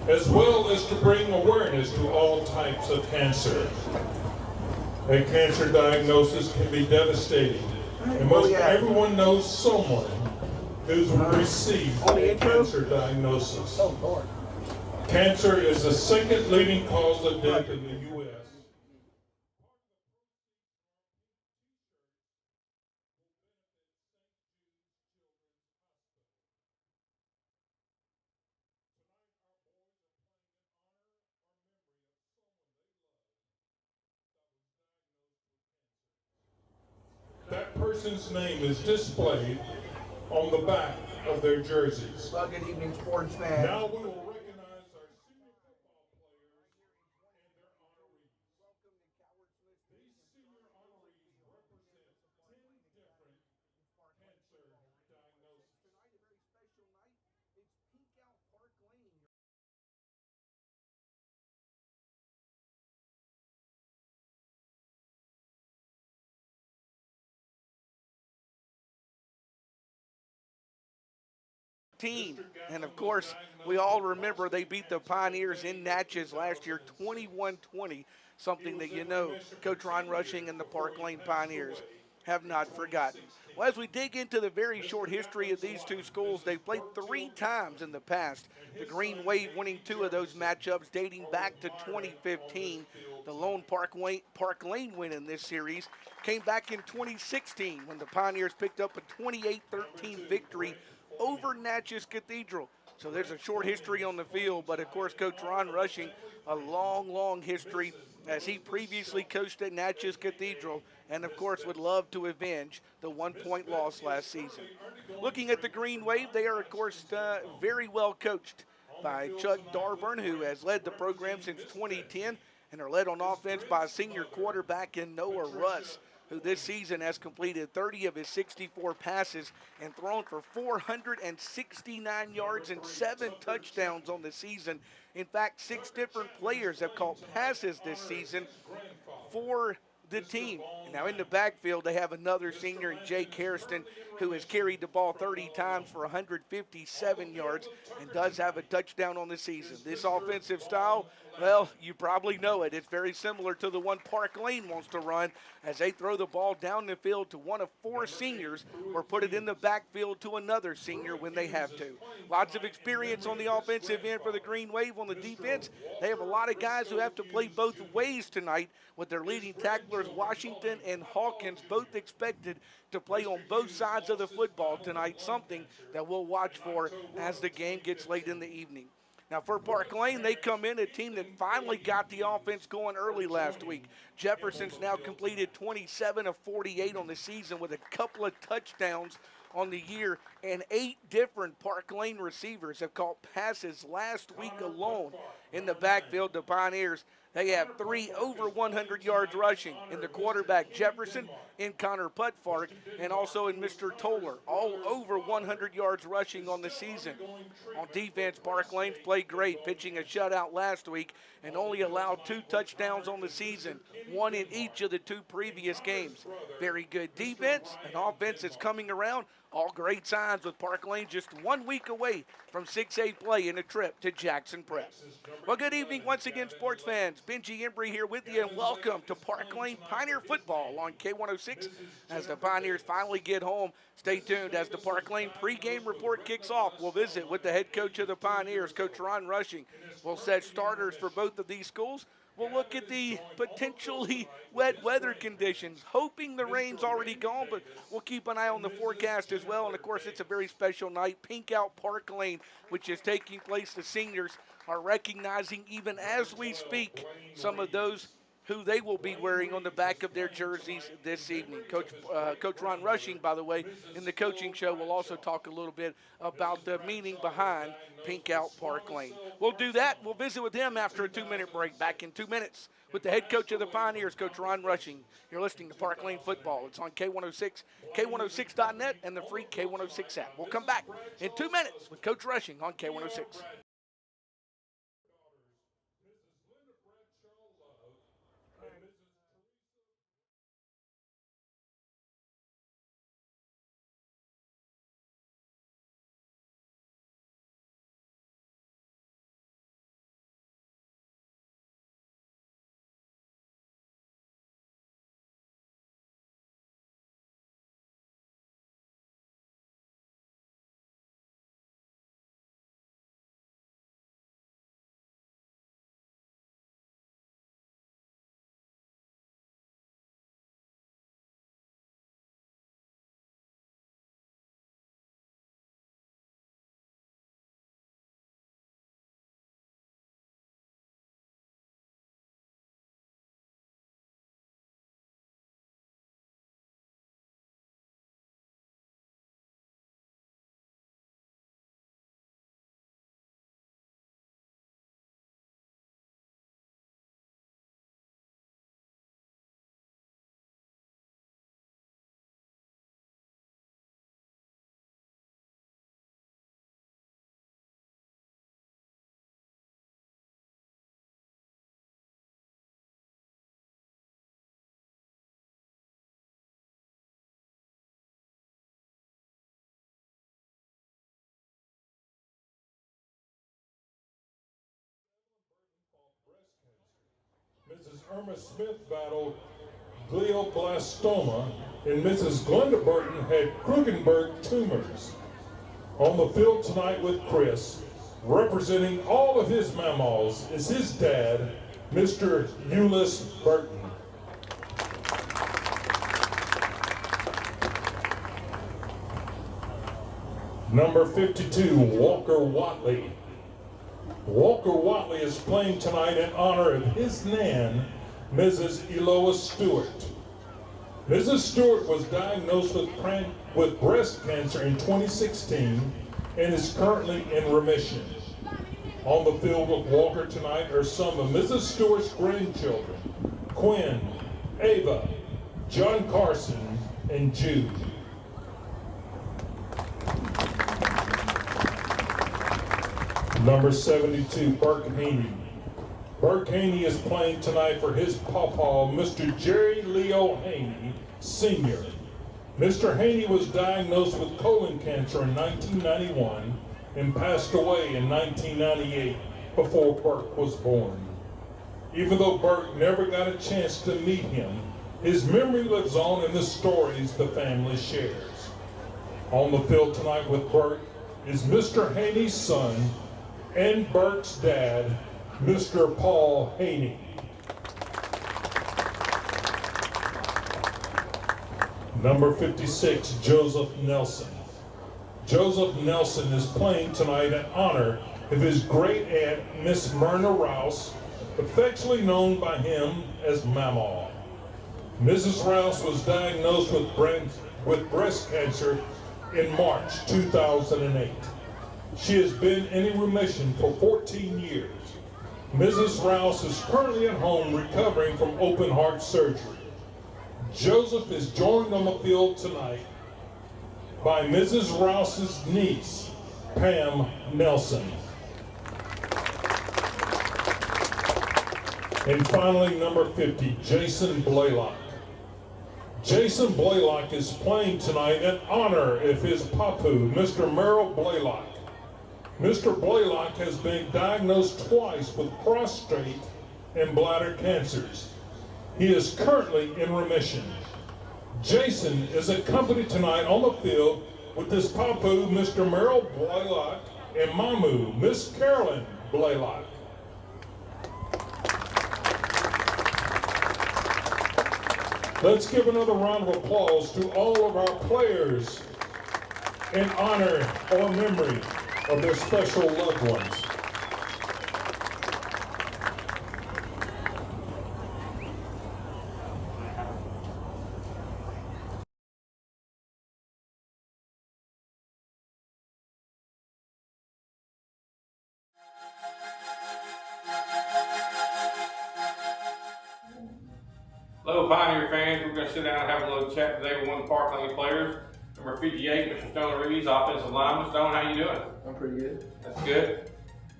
as well as to bring awareness to all types of cancer. A cancer diagnosis can be devastating, and most everyone knows someone who's received a cancer diagnosis. Cancer is the second leading cause of death in the U.S. That person's name is displayed on the back of their jerseys. Well, good evening, sports fans. Now we will recognize our senior football players and their honorees. These senior honorees represent 10 different cancer diagnoses. Tonight, a very special night. It's Pink Out Park Lane. And of course, we all remember they beat the Pioneers in Natchez last year, 21-20, something that you know Coach Ron Rushing and the Park Lane Pioneers have not forgotten. Well, as we dig into the very short history of these two schools, they've played 3 times in the past. The Green Wave winning 2 of those matchups dating back to 2015. The lone Park Lane win in this series came back in 2016 when the Pioneers picked up a 28-13 victory over Natchez Cathedral. So there's a short history on the field, but of course Coach Ron Rushing, a long history as he previously coached at Natchez Cathedral and of course would love to avenge the 1-point loss last season. Looking at the Green Wave, they are of course very well coached by Chuck Darburn, who has led the program since 2010 and are led on offense by a senior quarterback in Noah Russ, who this season has completed 30 of his 64 passes and thrown for 469 yards and 7 touchdowns on the season. In fact, 6 different players have caught passes this season for the team. Now in the backfield, they have another senior in Jake Hairston, who has carried the ball 30 times for 157 yards and does have a touchdown on the season. This offensive style, well, you probably know it. It's very similar to the one Park Lane wants to run as they throw the ball down the field to one of 4 seniors or put it in the backfield to another senior when they have to. Lots of experience on the offensive end for the Green Wave. On the defense, they have a lot of guys who have to play both ways tonight, with their leading tacklers Washington and Hawkins both expected to play on both sides of the football tonight, something that we'll watch for as the game gets late in the evening. Now for Park Lane, they come in a team that finally got the offense going early last week. Jefferson's now completed 27 of 48 on the season with a couple of touchdowns on the year, and 8 different Park Lane receivers have caught passes last week alone. In the backfield, the Pioneers, they have 3 over 100 yards rushing in the quarterback Jefferson, in Connor Putfark, and also in Mr. Toller, all over 100 yards rushing on the season. On defense, Park Lane's played great, pitching a shutout last week and only allowed 2 touchdowns on the season, 1 in each of the 2 previous games. Very good defense, an offense that's coming around. All great signs with Park Lane just 1 week away from 6A play in a trip to Jackson Prep. Well, good evening once again, sports fans. Benji Embry here with you, and welcome to Park Lane Pioneer Football on K106 as the Pioneers finally get home. Stay tuned as the Park Lane pregame report kicks off. We'll visit with the head coach of the Pioneers, Coach Ron Rushing. We'll set starters for both of these schools. We'll look at the potentially wet weather conditions, hoping the rain's already gone, but we'll keep an eye on the forecast as well. And, of course, it's a very special night. Pink Out Park Lane, which is taking place. The seniors are recognizing, even as we speak, some of those who they will be wearing on the back of their jerseys this evening. Coach Ron Rushing, by the way, in the coaching show, will also talk a little bit about the meaning behind Pink Out Park Lane. We'll do that. We'll visit with him after a 2-minute break. Back in 2 minutes with the head coach of the Pioneers, Coach Ron Rushing. You're listening to Park Lane Football. It's on K106, K106.net, and the free K106 app. We'll come back in 2 minutes with Coach Rushing on K106. Mrs. Irma Smith battled glioblastoma, and Mrs. Glenda Burton had Krugenberg tumors. On the field tonight with Chris, representing all of his mammals, is his dad, Mr. Euless Burton. Number 52, Walker Watley. Walker Watley is playing tonight in honor of his nan, Mrs. Eloa Stewart. Mrs. Stewart was diagnosed with breast cancer in 2016 and is currently in remission. On the field with Walker tonight are some of Mrs. Stewart's grandchildren, Quinn, Ava, John Carson, and Jude. Number 72, Burke Haney. Burke Haney is playing tonight for his pawpaw, Mr. Jerry Leo Haney, Sr. Mr. Haney was diagnosed with colon cancer in 1991 and passed away in 1998 before Burke was born. Even though Burke never got a chance to meet him, his memory lives on in the stories the family shares. On the field tonight with Burke is Mr. Haney's son and Burke's dad, Mr. Paul Haney. Number 56, Joseph Nelson. Joseph Nelson is playing tonight in honor of his great aunt, Miss Myrna Rouse, affectionately known by him as Mamaw. Mrs. Rouse was diagnosed with breast cancer in March 2008. She has been in remission for 14 years. Mrs. Rouse is currently at home recovering from open heart surgery. Joseph is joined on the field tonight by Mrs. Rouse's niece, Pam Nelson. And finally, number 50, Jason Blaylock. Jason Blaylock is playing tonight in honor of his papu, Mr. Merrill Blaylock. Mr. Blaylock has been diagnosed twice with prostate and bladder cancers. He is currently in remission. Jason is accompanied tonight on the field with his papu, Mr. Merrill Blaylock, and Mamu, Miss Carolyn Blaylock. Let's give another round of applause to all of our players in honor or memory of their special loved ones. Hello, Pioneer fans. We're going to sit down and have a little chat today with one of the Parkland players. Number 58, Mr. Stone Reeves, offensive lineman. Stone, how you doing? I'm pretty good. That's good.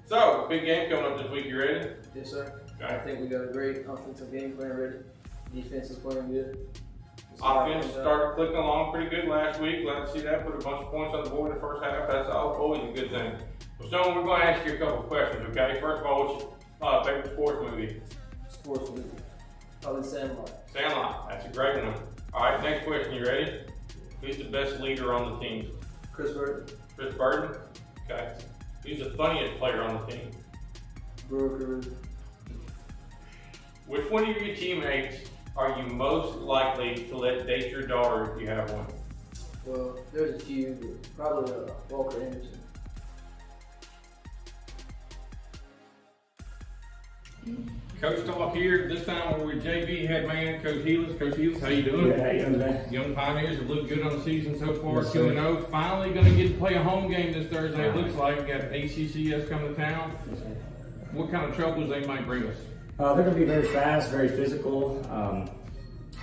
So, big game coming up this week. You ready? Yes, sir. Okay. I think we got a great offensive game plan ready. Defense is playing good. Offense started clicking along pretty good last week. Glad to see that. Put a bunch of points on the board in the first half. That's always a good thing. Well, Stone, we're going to ask you a couple of questions, okay? First of all, what's your favorite sports movie? Sports movie. Probably Sandlot. Sandlot. That's a great one. All right, next question. You ready? Who's the best leader on the team? Chris Burton. Chris Burton? Okay. Who's the funniest player on the team? Brewer. Which one of your teammates are you most likely to let date your daughter if you have one? Well, there's a few, but probably Walker Anderson. Coach Talk here. This time we're with JV head man, Coach Healis. Coach Healis, how you doing? Good, how you doing today? Young Pioneers have looked good on the season so far. Yes, 2-0. Finally going to get to play a home game this Thursday. It looks like we got ACCS coming to town. What kind of troubles they might bring us? They're going to be very fast, very physical.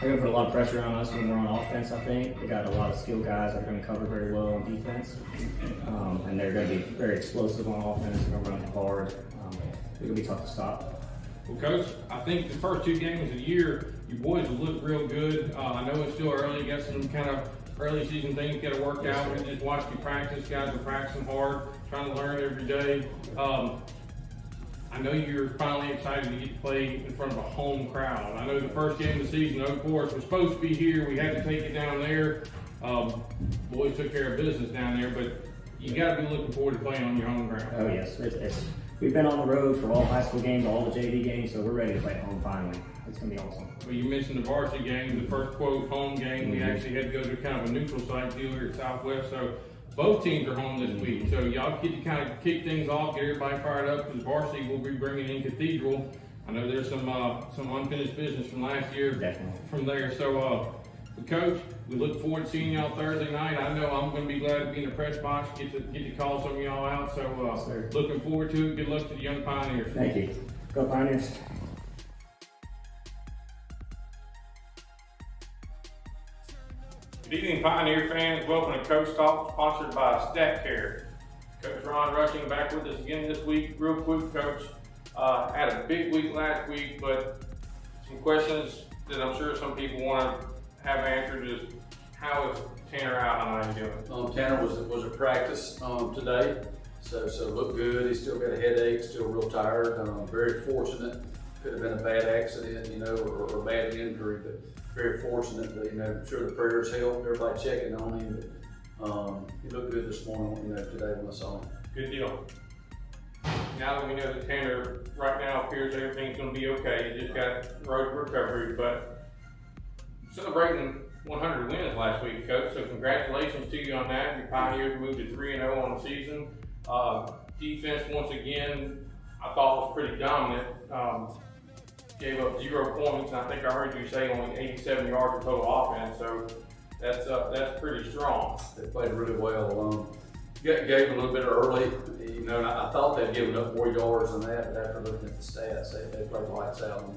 They're going to put a lot of pressure on us when we're on offense, I think. They got a lot of skilled guys that are going to cover very well on defense. And they're going to be very explosive on offense. They're going to run hard. They're going to be tough to stop. Well, Coach, I think the first two games of the year, you boys have looked real good. I know it's still early. Got some kind of early season things got to work out. We just watched you practice. Guys are practicing hard, trying to learn every day. I know you're finally excited to get to play in front of a home crowd. I know the first game of the season, of course, was supposed to be here. We had to take it down there. Boys took care of business down there, but you got to be looking forward to playing on your home ground. Oh, yes. We've been on the road for all high school games, all the JV games, so we're ready to play at home finally. It's going to be awesome. Well, you mentioned the varsity game, the first quote home game. We actually had to go to kind of a neutral site deal here at Southwest. So both teams are home this week. So y'all get to kind of kick things off, get everybody fired up, because varsity will be bringing in Cathedral. I know there's some unfinished business from last year. Definitely. From there. So, Coach, we look forward to seeing y'all Thursday night. I know I'm going to be glad to be in the press box, get to call some of y'all out. So, looking forward to it. Good luck to the young Pioneers. Thank you. Go Pioneers. Good evening, Pioneer fans. Welcome to Coach Talk, sponsored by StatCare. Coach Ron Rushing back with us again this week. Real quick, Coach, had a big week last week, but some questions that I'm sure some people want to have answered is, how is Tanner out? How are you doing? Tanner was at practice today, so looked good. He still got a headache, still real tired. Very fortunate. Could have been a bad accident, or a bad injury, but very fortunate that, I'm sure the prayers helped, everybody checking on him, but he looked good this morning, today when I saw him. Good deal. Now that we know that Tanner right now appears everything's going to be okay, he just got road to recovery, but celebrating 100 wins last week, Coach, so congratulations to you on that. Your Pioneers moved to 3-0 on the season. Defense, once again, I thought was pretty dominant. Gave up 0 points, and I think I heard you say only 87 yards of total offense, so that's pretty strong. They played really well. Gave a little bit early, and I thought they'd given up more yards than that, but after looking at the stats, they played lights out,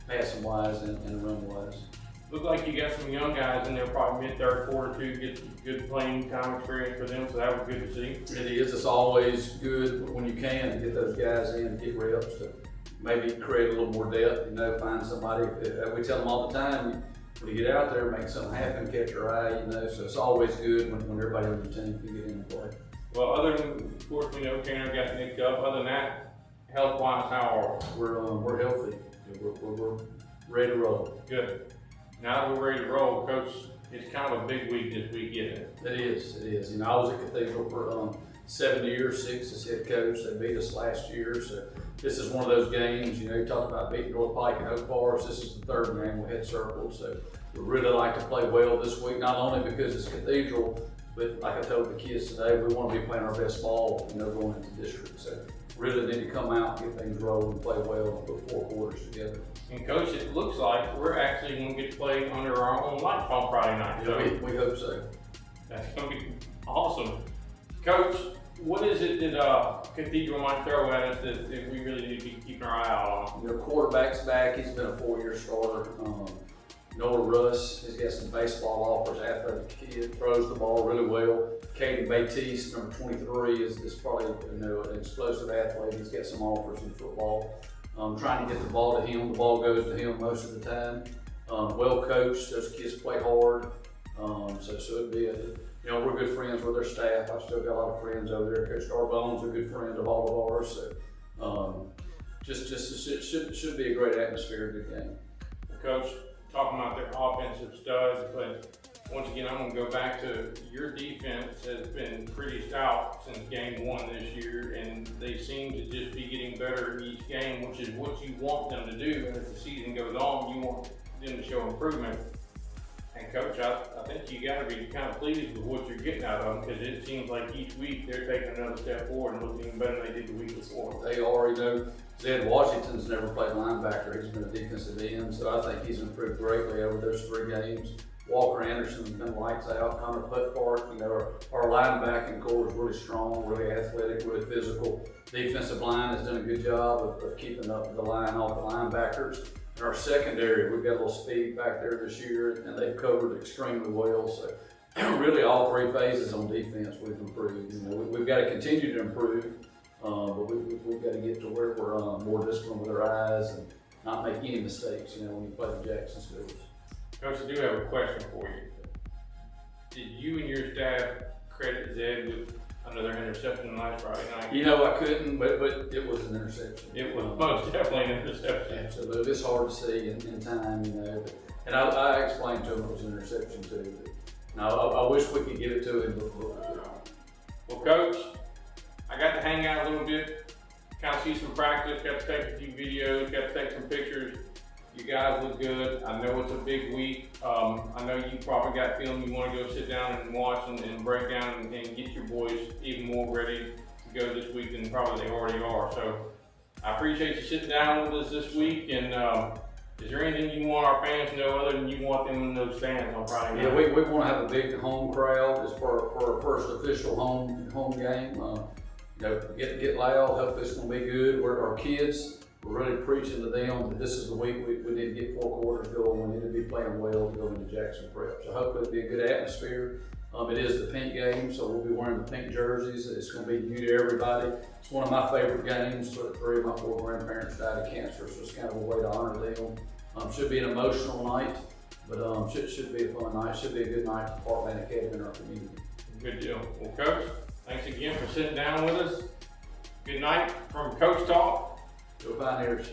passing wise and run wise. Look like you got some young guys in there, probably mid-third quarter too, get good playing time experience for them, so that was good to see. It is. It's always good when you can to get those guys in, get reps, to maybe create a little more depth. Find somebody. We tell them all the time, when you get out there, make something happen, catch your eye, so it's always good when everybody on the team can get in and play. Well, other than, of course, we know Tanner got nicked up. Other than that, health-wise, how are we? We're healthy. We're ready to roll. Good. Now that we're ready to roll, Coach, it's kind of a big week this week, isn't it? It is. I was at Cathedral for 7 years, 6 as head coach. They beat us last year, so this is one of those games. You talk about beating North Pike and Oak Forest. This is the third game we had circled, so we really like to play well this week. Not only because it's Cathedral, but like I told the kids today, we want to be playing our best ball, going into district. So really need to come out, get things rolling, play well, and put 4 quarters together. And Coach, it looks like we're actually going to get to play under our own lights on Friday night. So We hope so. that's going to be awesome. Coach, what is it that Cathedral might throw at us that we really need to be keeping our eye out on? Quarterback's back. He's been a 4-year starter. Noah Russ, he's got some baseball offers, athletic kid, throws the ball really well. Caden Batiste, number 23, is probably an explosive athlete. He's got some offers in football. Trying to get the ball to him. The ball goes to him most of the time. Well coached. Those kids play hard. So it'd be we're good friends with their staff. I've still got a lot of friends over there. Coach Starbone's a good friend of all of ours. So it should be a great atmosphere, good game. Coach, talking about their offensive studs, but once again, I'm going to go back to your defense has been pretty stout since game 1 this year, and they seem to just be getting better each game, which is what you want them to do. And as the season goes on, you want them to show improvement. And Coach, I think you got to be kind of pleased with what you're getting out of them, because it seems like each week they're taking another step forward and looking even better than they did the week before. They already Zed Washington's never played linebacker. He's been a defensive end, so I think he's improved greatly over those 3 games. Walker Anderson's been lights out. Connor Putpark, our linebacking core is really strong, really athletic, really physical. Defensive line has done a good job of keeping up the line off the linebackers. In our secondary, we've got a little speed back there this year, and they've covered extremely well. So really all 3 phases on defense we've improved. We've got to continue to improve, but we've got to get to where we're more disciplined with our eyes and not make any mistakes, when you play the Jackson schools. Coach, I do have a question for you. Did you and your staff credit Zed with another interception last Friday night? I couldn't, but it was an interception. It was most definitely an interception. Absolutely. It's hard to see in time, and I explained to him it was an interception too. I wish we could give it to him before. Well, Coach, I got to hang out a little bit, kind of see some practice, got to take a few videos, got to take some pictures. You guys look good. I know it's a big week. I know you probably got film you want to go sit down and watch and break down and get your boys even more ready to go this week than probably they already are. So I appreciate you sitting down with us this week. And is there anything you want our fans to know other than you want them in those stands on Friday night? Yeah, we want to have a big home crowd. It's for our first official home game. Get loud. Hopefully it's going to be good. We're our kids. We're really preaching to them that this is the week we need to get 4 quarters going. We need to be playing well to go into Jackson Prep. So hopefully it'll be a good atmosphere. It is the pink game, so we'll be wearing the pink jerseys. It's going to be new to everybody. It's one of my favorite games. 3 of my 4 grandparents died of cancer, so it's kind of a way to honor them. Should be an emotional night, but should be a fun night. Should be a good night for Parkland Academy in our community. Good deal. Well, Coach, thanks again for sitting down with us. Good night from Coach Talk. Go Pioneers.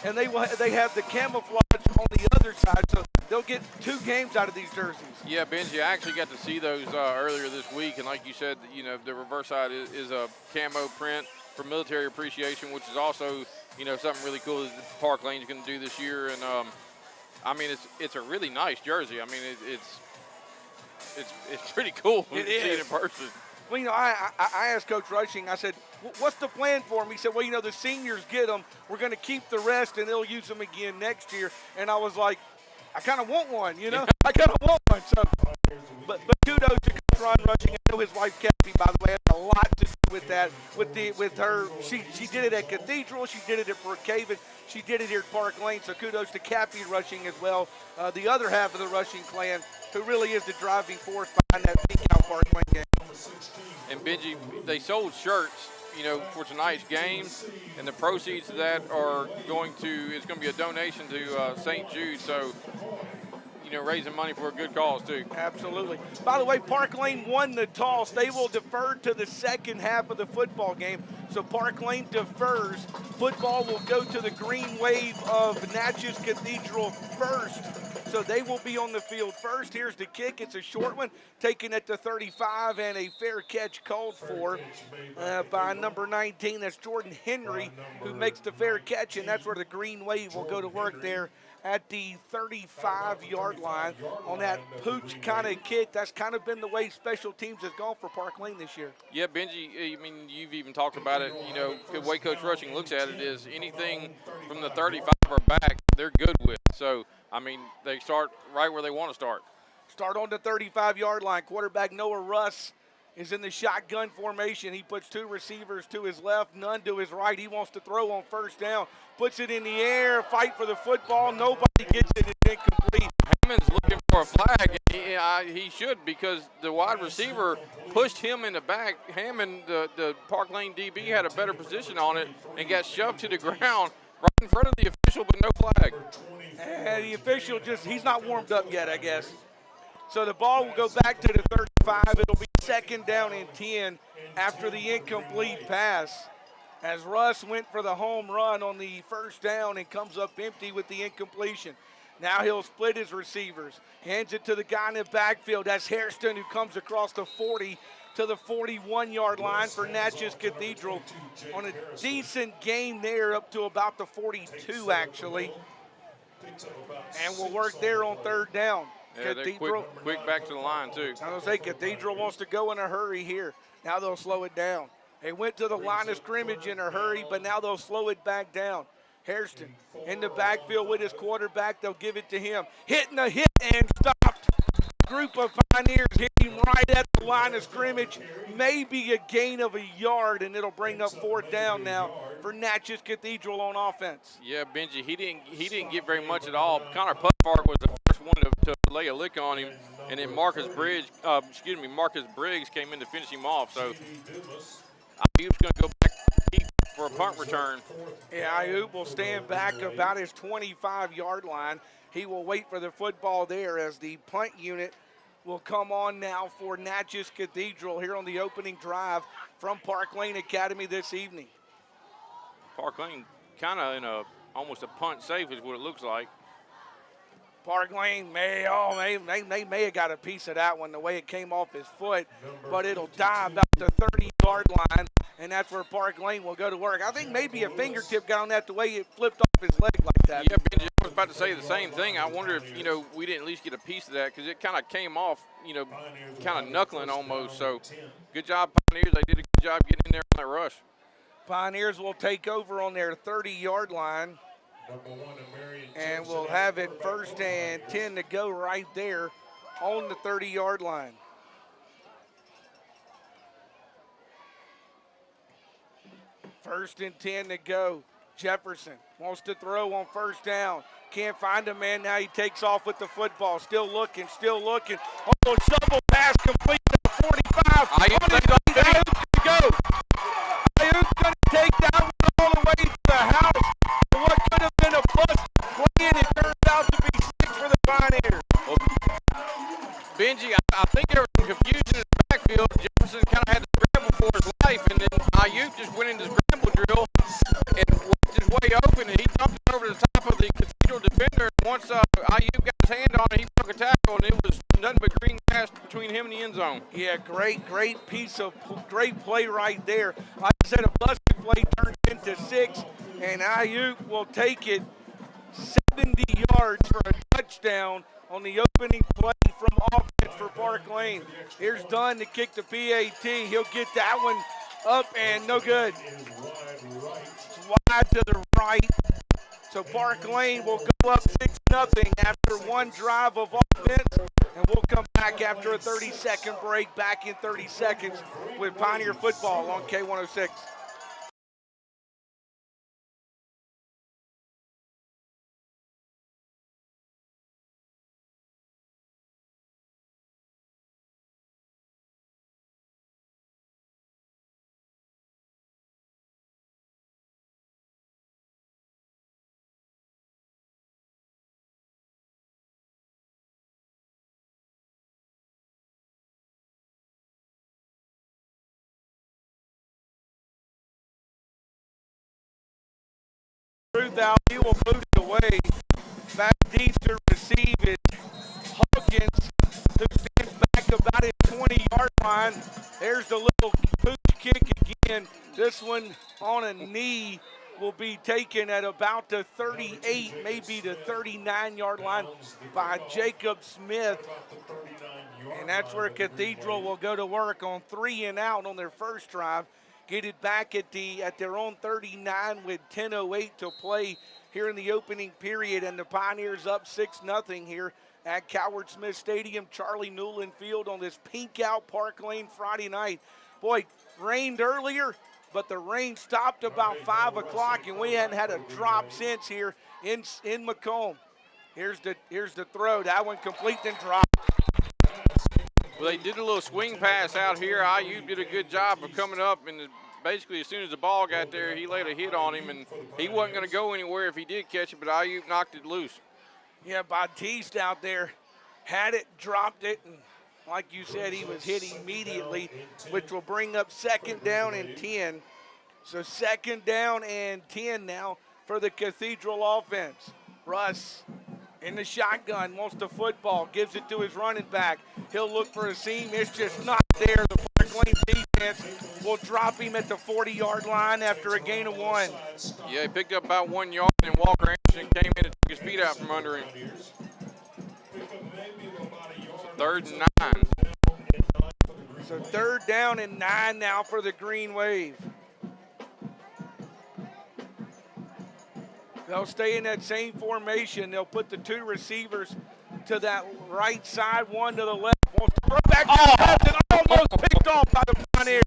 and they have the camouflage on the other side, so they'll get 2 games out of these jerseys. Yeah, Benji, I actually got to see those earlier this week, and like you said, you know, the reverse side is a camo print for military appreciation, which is also, you know, something really cool that Park Lane's going to do this year. And I mean, it's a really nice jersey. I mean, it's pretty cool when you see it in person. Well, you know, I asked Coach Rushing, I said, what's the plan for him? He said, well, you know, the seniors get them. We're going to keep the rest, and they'll use them again next year. And I was like, I kind of want one, you know? I kind of want one. So, but kudos to Coach Ron Rushing. I know his wife, Kathy, by the way, had a lot to do with that. With her, she did it at Cathedral. She did it at Brookhaven. She did it here at Park Lane. So kudos to Kathy Rushing as well. The other half of the Rushing clan, who really is the driving force behind that Pink Out Park Lane game. And Benji, they sold shirts, you know, for tonight's game, and the proceeds of that are going to be a donation to St. Jude. So, you know, raising money for a good cause too. Absolutely. By the way, Park Lane won the toss. They will defer to the second half of the football game. So Park Lane defers. Football will go to the green wave of Natchez Cathedral first. So they will be on the field first. Here's the kick. It's a short one, taken at the 35, and a fair catch called for by number 19. That's Jordan Henry, who makes the fair catch, and that's where the green wave will go to work there at the 35-yard line on that pooch kind of kick. That's kind of been the way special teams has gone for Park Lane this year. Yeah, Benji, I mean, you've even talked about it. You know, the way Coach Rushing looks at it is anything from the 35 or back, they're good with. So, I mean, they start right where they want to start. Start on the 35-yard line. Quarterback Noah Russ is in the shotgun formation. He puts 2 receivers to his left, none to his right. He wants to throw on first down. Puts it in the air, fight for the football. Nobody gets it. It's incomplete. Hammond's looking for a flag. He should, because the wide receiver pushed him in the back. Hammond, the Park Lane DB, had a better position on it and got shoved to the ground right in front of the official, but no flag. And the official he's not warmed up yet, I guess. So the ball will go back to the 35. It'll be second down and 10 after the incomplete pass, as Russ went for the home run on the first down and comes up empty with the incompletion. Now he'll split his receivers, hands it to the guy in the backfield. That's Hairston, who comes across the 40 to the 41-yard line for Natchez Cathedral on a decent gain there, up to about the 42 actually. And we'll work there on third down. Yeah, they're quick back to the line too. I was going to say, Cathedral wants to go in a hurry here. Now they'll slow it down. They went to the line of scrimmage in a hurry, but now they'll slow it back down. Hairston in the backfield with his quarterback. They'll give it to him. Hitting a hit and stopped. Group of Pioneers hitting right at the line of scrimmage. Maybe a gain of a yard, and it'll bring up fourth down now for Natchez Cathedral on offense. Yeah, Benji, he didn't get very much at all. Connor Putfart was the first one to lay a lick on him, and then Marcus Briggs came in to finish him off. So Ayub's going to go back for a punt return. Yeah, Ayub will stand back about his 25-yard line. He will wait for the football there as the punt unit will come on now for Natchez Cathedral here on the opening drive from Park Lane Academy this evening. Park Lane kind of in almost a punt safe is what it looks like. Park Lane may have got a piece of that one the way it came off his foot, but it'll die about the 30-yard line, and that's where Park Lane will go to work. I think maybe a fingertip got on that the way it flipped off his leg like that. Yeah, Benji, I was about to say the same thing. I wonder if, you know, we didn't at least get a piece of that, because it kind of came off, you know, kind of knuckling almost. So good job, Pioneers. They did a good job getting in there on that rush. Pioneers will take over on their 30-yard line. And we'll have it first and 10 to go right there on the 30-yard line. First and 10 to go. Jefferson wants to throw on first down. Can't find a man. Now he takes off with the football. Still looking. Oh, shovel pass complete to the 45. Ayuk's going to go. Ayuk's going to take that one all the way to the house. What could have been a bust play, and it turned out to be 6 for the Pioneers. Well, Benji, I think there was some confusion in the backfield. Jefferson kind of had to scramble for his life, and then Ayuk just went into the scramble drill and walked his way open, and he dumped it over to the piece of great play right there. Like I said, a busted play turns into 6, and Ayuk will take it 70 yards for a touchdown on the opening play from offense for Park Lane. Here's Dunn to kick the PAT. He'll get that one up and no good. It's wide to the right. So Park Lane will go up 6-0 after one drive of offense, and we'll come back after a 30-second break, back in 30 seconds with Pioneer football on K106. He will move it away. Back deep to receive it. Hawkins, who stands back about his 20-yard line. There's the little pooch kick again. This one on a knee will be taken at about the 38, maybe the 39-yard line by Jacob Smith. And that's where Cathedral will go to work on 3 and out on their first drive. Get it back at their own 39 with 10:08 to play here in the opening period, and the Pioneers up 6-0 here at Coward Smith Stadium, Charlie Newland Field on this pink out Park Lane Friday night. Boy, rained earlier, but the rain stopped about 5 o'clock, and we hadn't had a drop since here in Macomb. Here's the throw. That one complete and dropped. Well, they did a little swing pass out here. IU did a good job of coming up, and basically as soon as the ball got there, he laid a hit on him, and he wasn't going to go anywhere if he did catch it, but IU knocked it loose. Yeah, Batiste out there had it, dropped it, and like you said, he was hit immediately, which will bring up 2nd down and 10. So 2nd down and 10 now for the Cathedral offense. Russ in the shotgun, wants the football, gives it to his running back. He'll look for a seam. It's just not there. The Park Lane defense will drop him at the 40-yard line after a gain of 1. Yeah, he picked up about 1 yard, and Walker Anderson came in and took his feet out from under him. So 3rd and 9. So 3rd down and 9 now for the Green Wave. They'll stay in that same formation. They'll put the 2 receivers to that right side, 1 to the left. Wants to throw back and almost picked off by the Pioneers.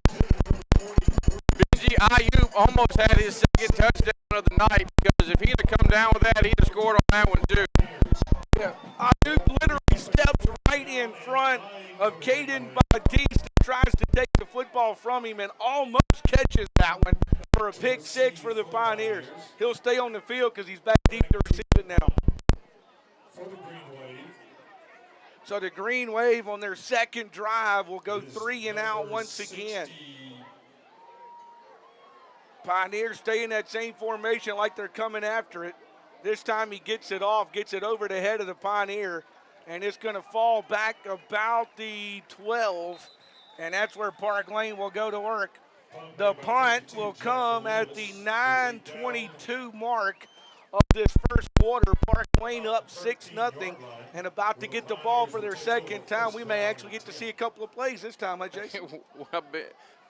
Benji Ayuk almost had his 2nd touchdown of the night, because if he'd have come down with that, he'd have scored on that one too. Yeah, Ayuk literally steps right in front of Caden Batiste, tries to take the football from him and almost catches that one for a pick 6 for the Pioneers. He'll stay on the field because he's back deep to receive it now. So the Green Wave on their 2nd drive will go 3 and out once again. Pioneers stay in that same formation like they're coming after it. This time he gets it off, gets it over the head of the Pioneer, and it's going to fall back about the 12, and that's where Park Lane will go to work. The punt will come at the 9:22 mark of this first quarter. Park Lane up 6-0 and about to get the ball for their 2nd time. We may actually get to see a couple of plays this time, huh, Jason? Well,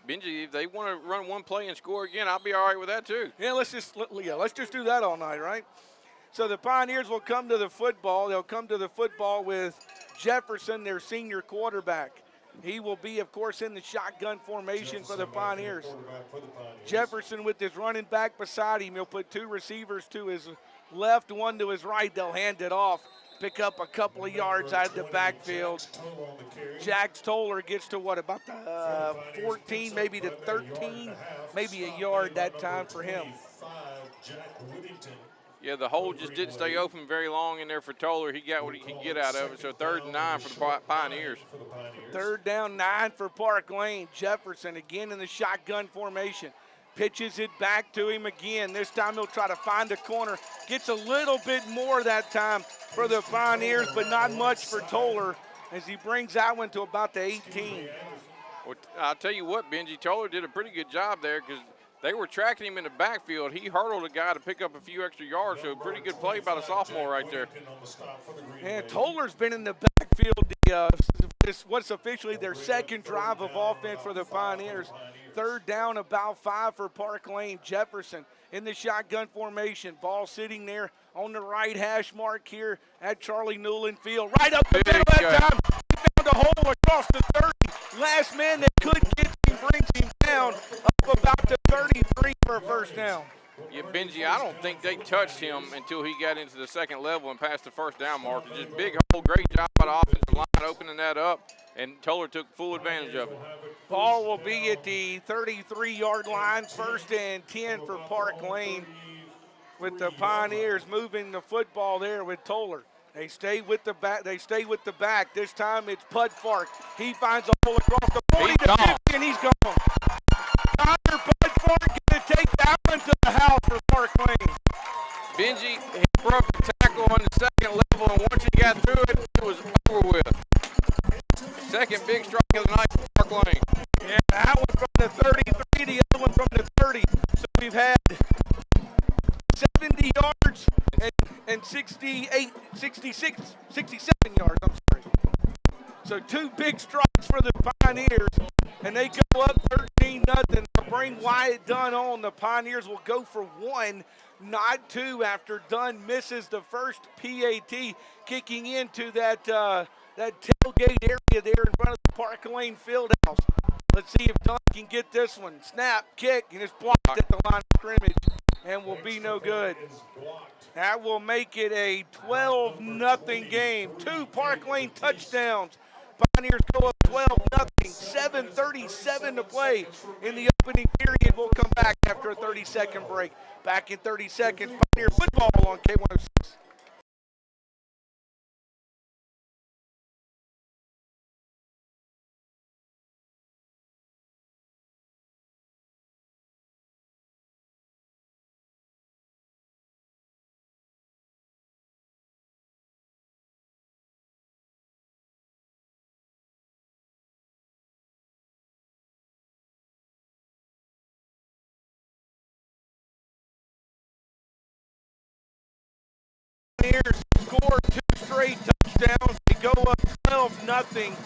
Benji, if they want to run one play and score again, I'll be all right with that too. Yeah, let's just do that all night, right? So the Pioneers will come to the football. They'll come to the football with Jefferson, their senior quarterback. He will be, of course, in the shotgun formation for the Pioneers. Jefferson with his running back beside him. He'll put 2 receivers to his left, 1 to his right. They'll hand it off, pick up a couple of yards out of the backfield. Jax Toller gets to what, about the 14, maybe to 13, maybe a yard that time for him. Yeah, the hole just didn't stay open very long in there for Toller. He got what he could get out of it. So 3rd and 9 for the Pioneers. 3rd down, 9 for Park Lane. Jefferson again in the shotgun formation. Pitches it back to him again. This time he'll try to find a corner. Gets a little bit more that time for the Pioneers, but not much for Toller as he brings that one to about the 18. Well, I'll tell you what, Benji Toller did a pretty good job there because they were tracking him in the backfield. He hurdled a guy to pick up a few extra yards, so pretty good play by the sophomore right there. And Toller's been in the backfield what's officially their second drive of offense for the Pioneers. Third down, about 5 for Park Lane. Jefferson in the shotgun formation. Ball sitting there on the right hash mark here at Charlie Newland Field. Right up the middle that time. He found a hole across the 30. Last man that could get him brings him down up about the 33 for a first down. Yeah, Benji, I don't think they touched him until he got into the second level and passed the first down marker. Just big hole, great job by the offensive line opening that up, and Toller took full advantage of it. Ball will be at the 33-yard line, 1st and 10 for Park Lane, with the Pioneers moving the football there with Toller. They stay with the back. This time it's Pud Fark. He finds a hole across the 40 to 50, and he's gone. Connor Pud Fark going to take that one to the house for Park Lane. Benji, he broke the tackle on the second level, and once he got through it, it was over with. Second big strike of the night for Park Lane. Yeah, that one from the 33, the other one from the 30. So we've had 70 yards and 67 yards, I'm sorry. So 2 big strikes for the Pioneers, and they go up 13-0. They'll bring Wyatt Dunn on. The Pioneers will go for 1, not 2, after Dunn misses the first PAT, kicking into that tailgate area there in front of the Park Lane Fieldhouse. Let's see if Dunn can get this one. Snap, kick, and it's blocked at the line of scrimmage and will be no good. That will make it a 12-0 game. 2 Park Lane touchdowns. Pioneers go up 12-0. 7:37 to play in the opening period. We'll come back after a 30-second break. Back in 30 seconds, Pioneer football on K106. Pioneers score 2 straight touchdowns. They go up 12-0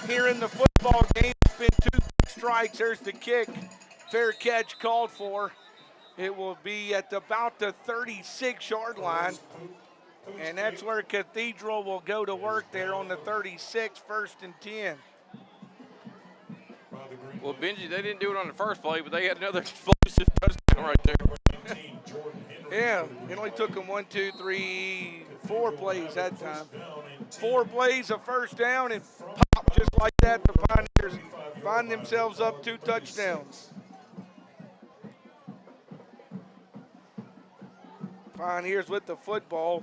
here in the football game. It's been 2 strikes. There's the kick. Fair catch called for. It will be at about the 36-yard line. And that's where Cathedral will go to work there on the 36, 1st and 10. Well, Benji, they didn't do it on the first play, but they had another explosive touchdown right there. Yeah, it only took them 1, 2, 3, 4 plays that time. 4 plays, a first down, and pop, just like that, the Pioneers find themselves up 2 touchdowns. Pioneers with the football,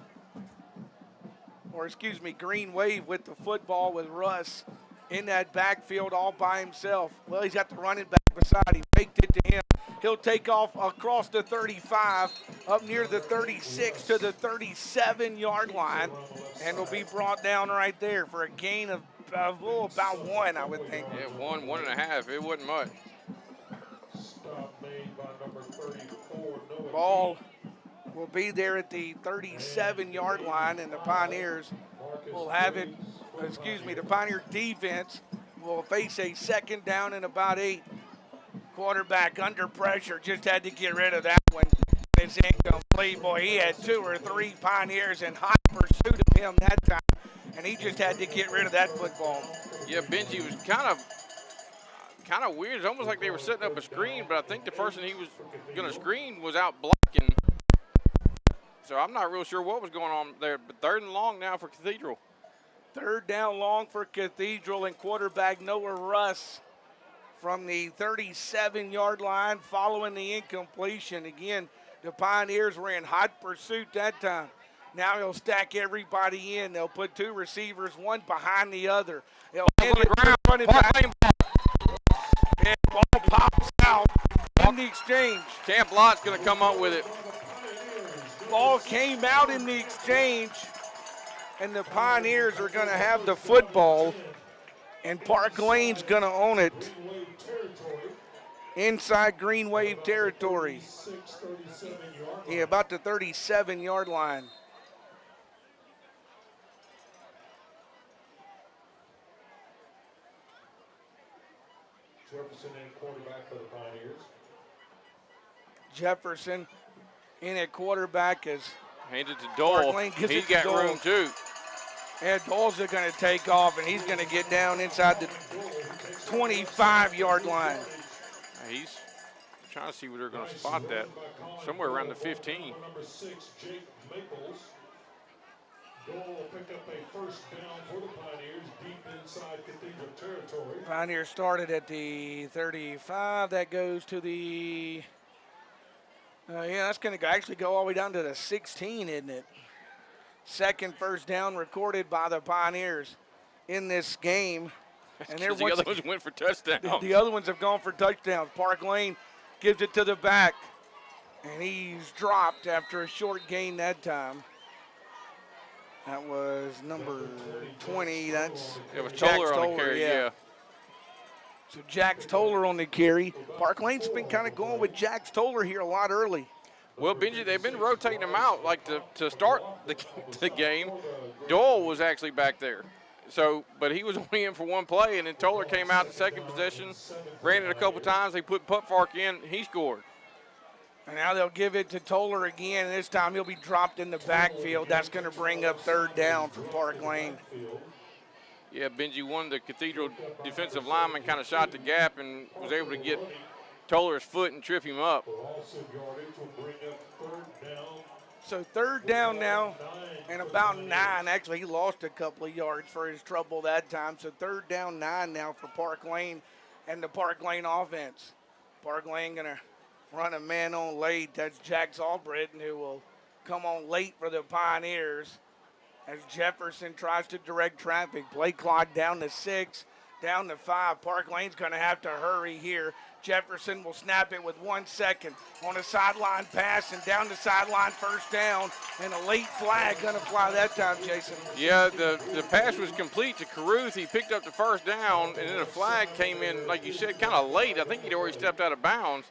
Green Wave with the football with Russ in that backfield all by himself. Well, he's got the running back beside him, faked it to him. He'll take off across the 35, up near the 36 to the 37-yard line, and will be brought down right there for a gain of about 1, I would think. Yeah, 1.5. It wasn't much. Ball will be there at the 37-yard line, and the Pioneers will have it. The Pioneer defense will face a 2nd down and about 8. Quarterback under pressure, just had to get rid of that one. It's incomplete. Boy, he had 2 or 3 Pioneers in hot pursuit of him that time, and he just had to get rid of that football. Yeah, Benji was kind of weird. It's almost like they were setting up a screen, but I think the person he was going to screen was out blocking. So I'm not real sure what was going on there, but 3rd and long now for Cathedral. 3rd down long for Cathedral, and quarterback Noah Russ from the 37-yard line following the incompletion. Again, the Pioneers were in hot pursuit that time. Now he'll stack everybody in. They'll put 2 receivers, one behind the other. They'll hand it to the running back. And ball pops out in the exchange. Camp Lott's going to come up with it. Ball came out in the exchange, and the Pioneers are going to have the football, and Park Lane's going to own it. inside green wave territory. 37 yard Yeah, about the 37-yard line. Jefferson in quarterback for the Pioneers. Jefferson in at quarterback as Hand it to Dole. Lane gives He's it to got Dole. room too. And Dole's going to take off, and he's going to get down inside the 25-yard line. He's trying to see where they're going to spot that. Somewhere around the 15. Number 6, Jake Maples. Dole picked up a first down for the Pioneers deep inside Cathedral territory. Pioneers started at the 35. That goes to the, that's going to actually go all the way down to the 16, isn't it? Second first down recorded by the Pioneers in this game. And The other ones went for touchdowns. The other ones have gone for touchdowns. Park Lane gives it to the back, and he's dropped after a short gain that time. That was number 20. That's It was Jax Toller on the carry, yeah. So Jax Toller on the carry. Park Lane's been kind of going with Jax Toller here a lot early. Well, Benji, they've been rotating him out like to start the game. Dole was actually back there. So, but he was only in for one play, and then Toller came out the second possession, ran it a couple times. They put Putfark in. He scored. And now they'll give it to Toller again. And this time he'll be dropped in the backfield. That's going to bring up third down for Park Lane. Yeah, Benji, one of the Cathedral defensive linemen kind of shot the gap and was able to get Toller's foot and trip him up. So third down now and about 9. Actually, he lost a couple of yards for his trouble that time. So third down 9 now for Park Lane and the Park Lane offense. Park Lane going to run a man on late. That's Jax Albritton who will come on late for the Pioneers as Jefferson tries to direct traffic. Play clock down to 6, down to 5. Park Lane's going to have to hurry here. Jefferson will snap it with 1 second on a sideline pass and down the sideline, first down, and a late flag going to fly that time, Jason. Yeah, the pass was complete to Caruth. He picked up the first down, and then a flag came in, like you said, kind of late. I think he'd already stepped out of bounds.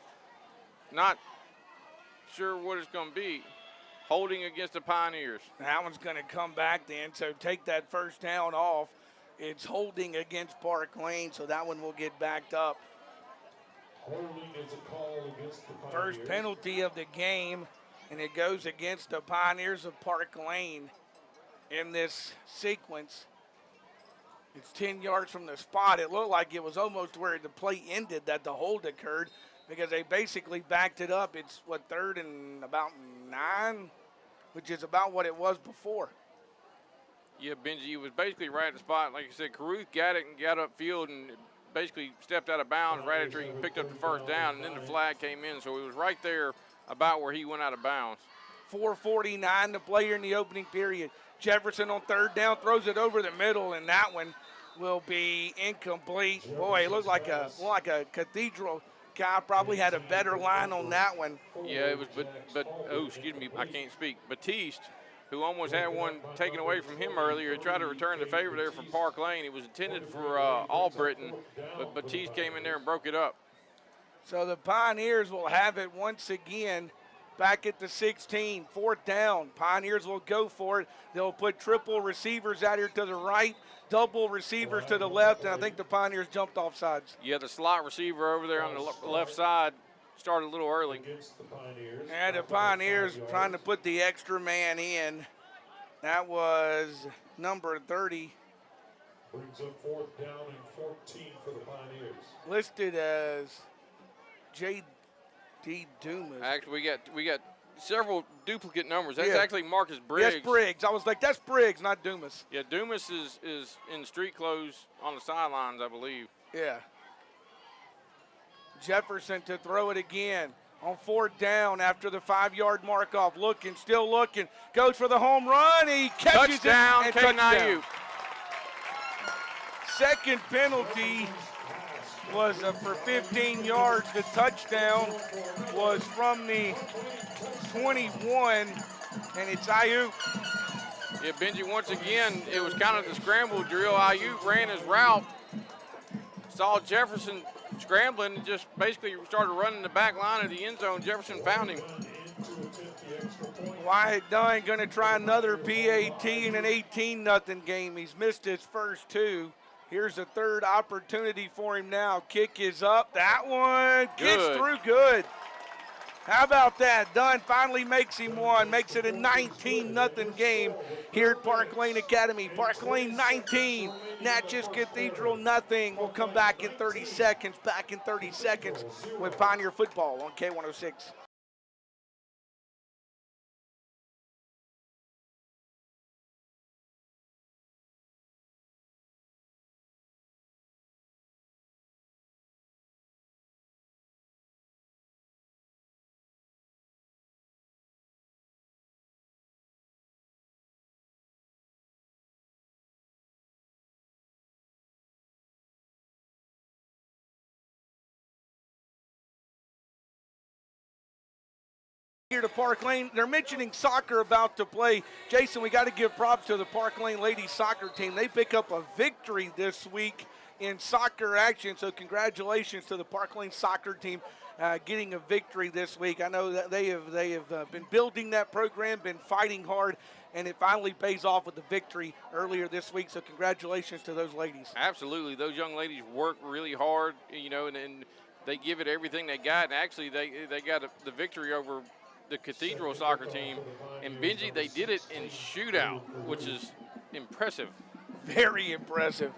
Not sure what it's going to be. Holding against the Pioneers. That one's going to come back then, so take that first down off. It's holding against Park Lane, so that one will get backed up. Holding is a call against the Pioneers. First penalty of the game, and it goes against the Pioneers of Park Lane in this sequence. It's 10 yards from the spot. It looked like it was almost where the play ended that the hold occurred because they basically backed it up. It's, third and about 9, which is about what it was before. Yeah, Benji, it was basically right at the spot. Like I said, Caruth got it and got upfield and basically stepped out of bounds right after he picked up the first down, and then the flag came in. So it was right there about where he went out of bounds. 4:49 to play here in the opening period. Jefferson on third down throws it over the middle, and that one will be incomplete. Boy, it looked like a Cathedral guy probably had a better line on that one. Yeah, it was, I can't speak. Batiste, who almost had one taken away from him earlier, he tried to return the favor there from Park Lane. It was intended for Albritton, but Batiste came in there and broke it up. So the Pioneers will have it once again back at the 16, fourth down. Pioneers will go for it. They'll put triple receivers out here to the right, double receivers to the left, and I think the Pioneers jumped off sides. Yeah, the slot receiver over there on the left side started a little early. And the Pioneers trying to put the extra man in. That was number 30. Brings up fourth down and 14 for the Pioneers. Listed as J.D. Dumas. Actually, we got several duplicate numbers. That's Yeah. actually Marcus Briggs. Yes, Briggs. I was like, that's Briggs, not Dumas. Yeah, Dumas is in street clothes on the sidelines, I believe. Yeah. Jefferson to throw it again on fourth down after the 5-yard mark off. Still looking. Goes for the home run. He catches Touchdown, it. And K-9U. Second penalty was for 15 yards. The touchdown was from the 21, and it's Ayuk. Yeah, Benji, once again, it was kind of the scramble drill. Ayuk ran his route, saw Jefferson scrambling and just basically started running the back line of the end zone. Jefferson found him. Wyatt Dunn going to try another PAT in an 18-0 game. He's missed his first two. Here's a third opportunity for him now. Kick is up. That one gets through good. How about that? Dunn finally makes him one. Makes it a 19-0 game here at Park Lane Academy. Park Lane 19, Natchez Cathedral nothing. We'll come back in 30 seconds. Back in 30 seconds with Pioneer Football on K106. Here to Park Lane. They're mentioning soccer about to play. Jason, we got to give props to the Park Lane ladies soccer team. They pick up a victory this week in soccer action, so congratulations to the Park Lane soccer team getting a victory this week. I know that they have been building that program, been fighting hard, and it finally pays off with a victory earlier this week, so congratulations to those ladies. Absolutely. Those young ladies work really hard, and they give it everything they got, and actually they got the victory over the Cathedral soccer team. And Benji, they did it in shootout, which is impressive. Very impressive.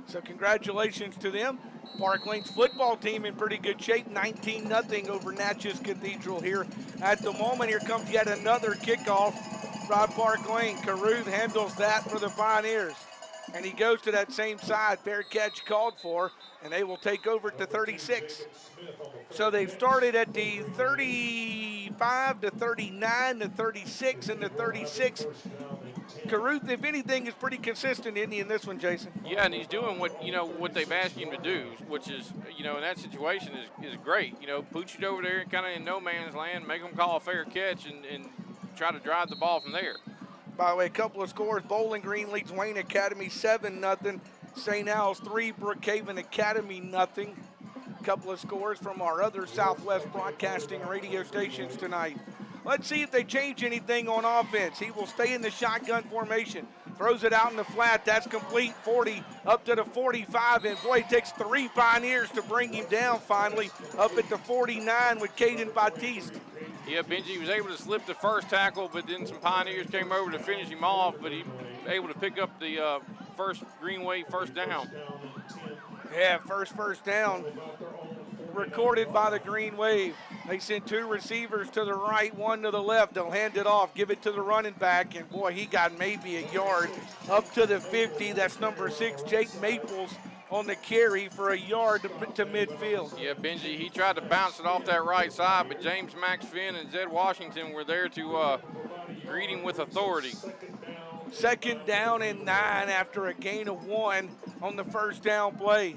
So congratulations to them. Park Lane's football team in pretty good shape, 19-0 over Natchez Cathedral here at the moment. Here comes yet another kickoff by Park Lane. Caruth handles that for the Pioneers. And he goes to that same side. Fair catch called for, and they will take over to 36. So they've started at the 35 to 39 to 36 and to 36. Caruth, if anything, is pretty consistent, isn't he, in this one, Jason? Yeah, and he's doing what they've asked him to do, which is, in that situation is great. Pooch it over there kind of in no man's land, make them call a fair catch and try to drive the ball from there. By the way, a couple of scores. Bowling Green leads Wayne Academy 7-0. St. Al's 3, Brookhaven Academy nothing. Couple of scores from our other Southwest Broadcasting radio stations tonight. Let's see if they change anything on offense. He will stay in the shotgun formation. Throws it out in the flat. That's complete. 40 up to the 45. And boy, it takes 3 Pioneers to bring him down finally. Up at the 49 with Caden Batiste. Yeah, Benji was able to slip the first tackle, but then some Pioneers came over to finish him off, but he was able to pick up the first Green Wave first down. Yeah, first down recorded by the Green Wave. They send 2 receivers to the right, 1 to the left. They'll hand it off, give it to the running back, and boy, he got maybe a yard up to the 50. That's number 6, Jake Maples, on the carry for a yard to midfield. Yeah, Benji, he tried to bounce it off that right side, but James Max Finn and Zed Washington were there to greet him with authority. 2nd down and 9 after a gain of 1 on the first down play.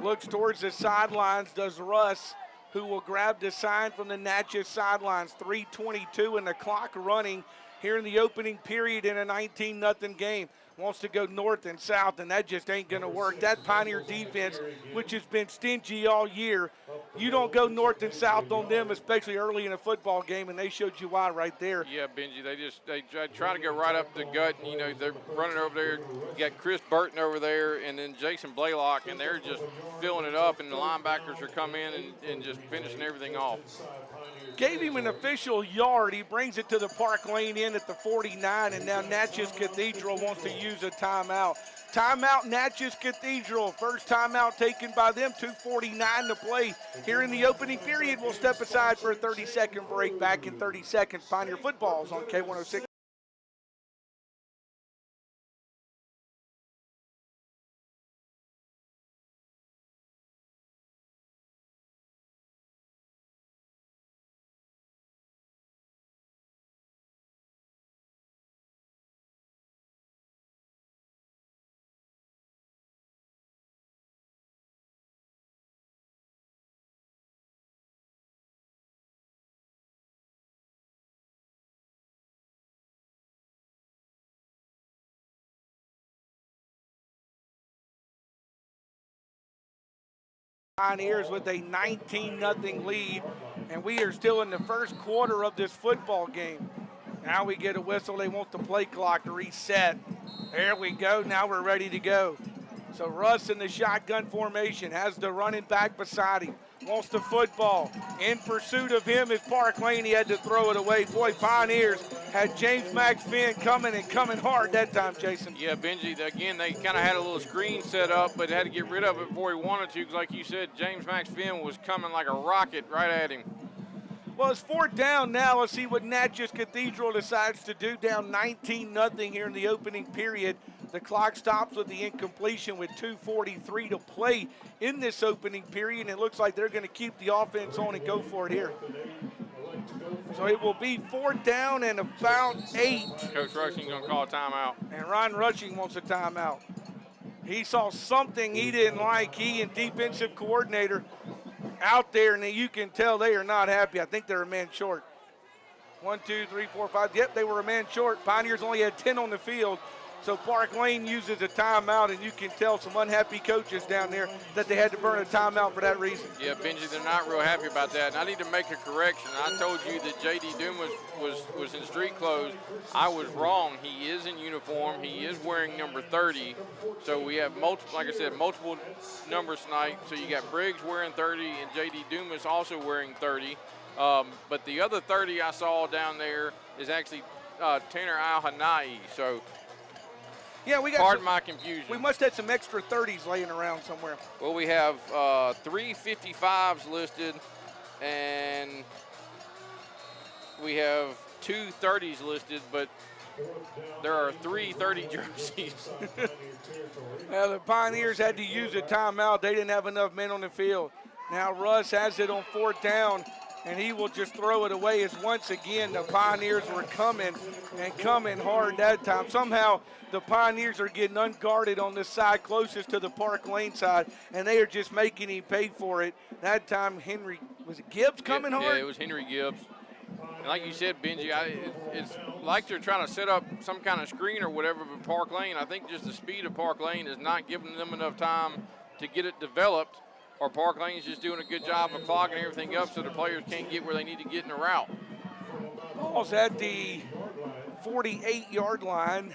Looks towards the sidelines, does Russ, who will grab the sign from the Natchez sidelines. 3:22 and the clock running here in the opening period in a 19-0 game. Wants to go north and south, and that just ain't going to work. That Pioneer defense, which has been stingy all year, you don't go north and south on them, especially early in a football game, and they showed you why right there. Yeah, Benji, they try to go right up the gut, and, they're running over there. You got Chris Burton over there, and then Jason Blaylock, and they're just filling it up, and the linebackers are coming in and just finishing everything off. Gave him an official yard. He brings it to the Park Lane end at the 49, and now Natchez Cathedral wants to use a timeout. Timeout, Natchez Cathedral. First timeout taken by them. 2:49 to play here in the opening period. We'll step aside for a 30-second break. Back in 30 seconds. Pioneer Football's on K106. Pioneers with a 19-0 lead, and we are still in the first quarter of this football game. Now we get a whistle. They want the play clock to reset. There we go. Now we're ready to go. So Russ in the shotgun formation has the running back beside him. Wants the football. In pursuit of him is Park Lane. He had to throw it away. Boy, Pioneers had James Max Finn coming and coming hard that time, Jason. Yeah, Benji, again, they kind of had a little screen set up, but had to get rid of it before he wanted to, because like you said, James Max Finn was coming like a rocket right at him. Well, it's 4th down now. Let's see what Natchez Cathedral decides to do. Down 19-0 here in the opening period. The clock stops with the incompletion with 2:43 to play in this opening period. It looks like they're going to keep the offense on and go for it here. So it will be 4th down and about 8. Coach Rushing's going to call a timeout. And Ron Rushing wants a timeout. He saw something he didn't like. He and defensive coordinator out there, and you can tell they are not happy. I think they're a man short. 1, 2, 3, 4, 5. Yep, they were a man short. Pioneers only had 10 on the field. So Park Lane uses a timeout, and you can tell some unhappy coaches down there that they had to burn a timeout for that reason. Yeah, Benji, they're not real happy about that. And I need to make a correction. I told you that J.D. Dumas was in street clothes. I was wrong. He is in uniform. He is wearing number 30. So we have multiple, like I said, multiple numbers tonight. So you got Briggs wearing 30 and J.D. Dumas also wearing 30. But the other 30 I saw down there is actually Tanner Al-Hanai. So yeah, we got pardon my confusion. We must have some extra 30s laying around somewhere. Well, we have 3 55s listed, and we have 2 30s listed, but there are 3 30 jerseys. Well, the Pioneers had to use a timeout. They didn't have enough men on the field. Now Russ has it on 4th down, and he will just throw it away as once again the Pioneers were coming and coming hard that time. Somehow the Pioneers are getting unguarded on this side closest to the Park Lane side, and they are just making him pay for it. That time Henry, was it Gibbs coming hard? Yeah, it was Henry Gibbs. And like you said, Benji, it's like they're trying to set up some kind of screen or whatever for Park Lane. I think just the speed of Park Lane is not giving them enough time to get it developed, or Park Lane's just doing a good job of clogging everything up so the players can't get where they need to get in the route. Ball's at the 48-yard line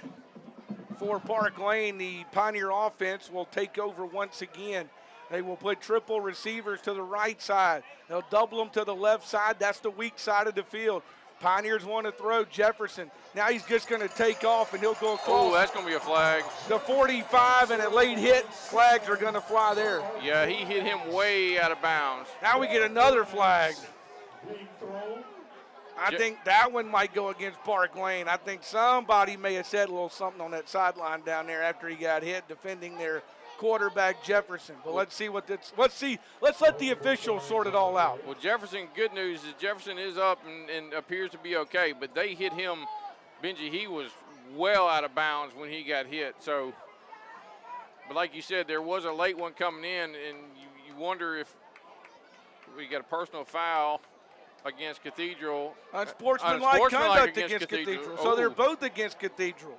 for Park Lane. The Pioneer offense will take over once again. They will put triple receivers to the right side. They'll double them to the left side. That's the weak side of the field. Pioneers want to throw Jefferson. Now he's just going to take off, and he'll go across. Oh, that's going to be a flag. The 45 and a late hit. Flags are going to fly there. Yeah, he hit him way out of bounds. Now we get another flag. I think that one might go against Park Lane. I think somebody may have said a little something on that sideline down there after he got hit defending their quarterback Jefferson. But let's let the officials sort it all out. Well, Jefferson, good news is Jefferson is up and appears to be okay, but they hit him, Benji, he was well out of bounds when he got hit. So, but like you said, there was a late one coming in, and you wonder if we got a personal foul against Cathedral. Unsportsmanlike conduct against Cathedral. So they're both against Cathedral.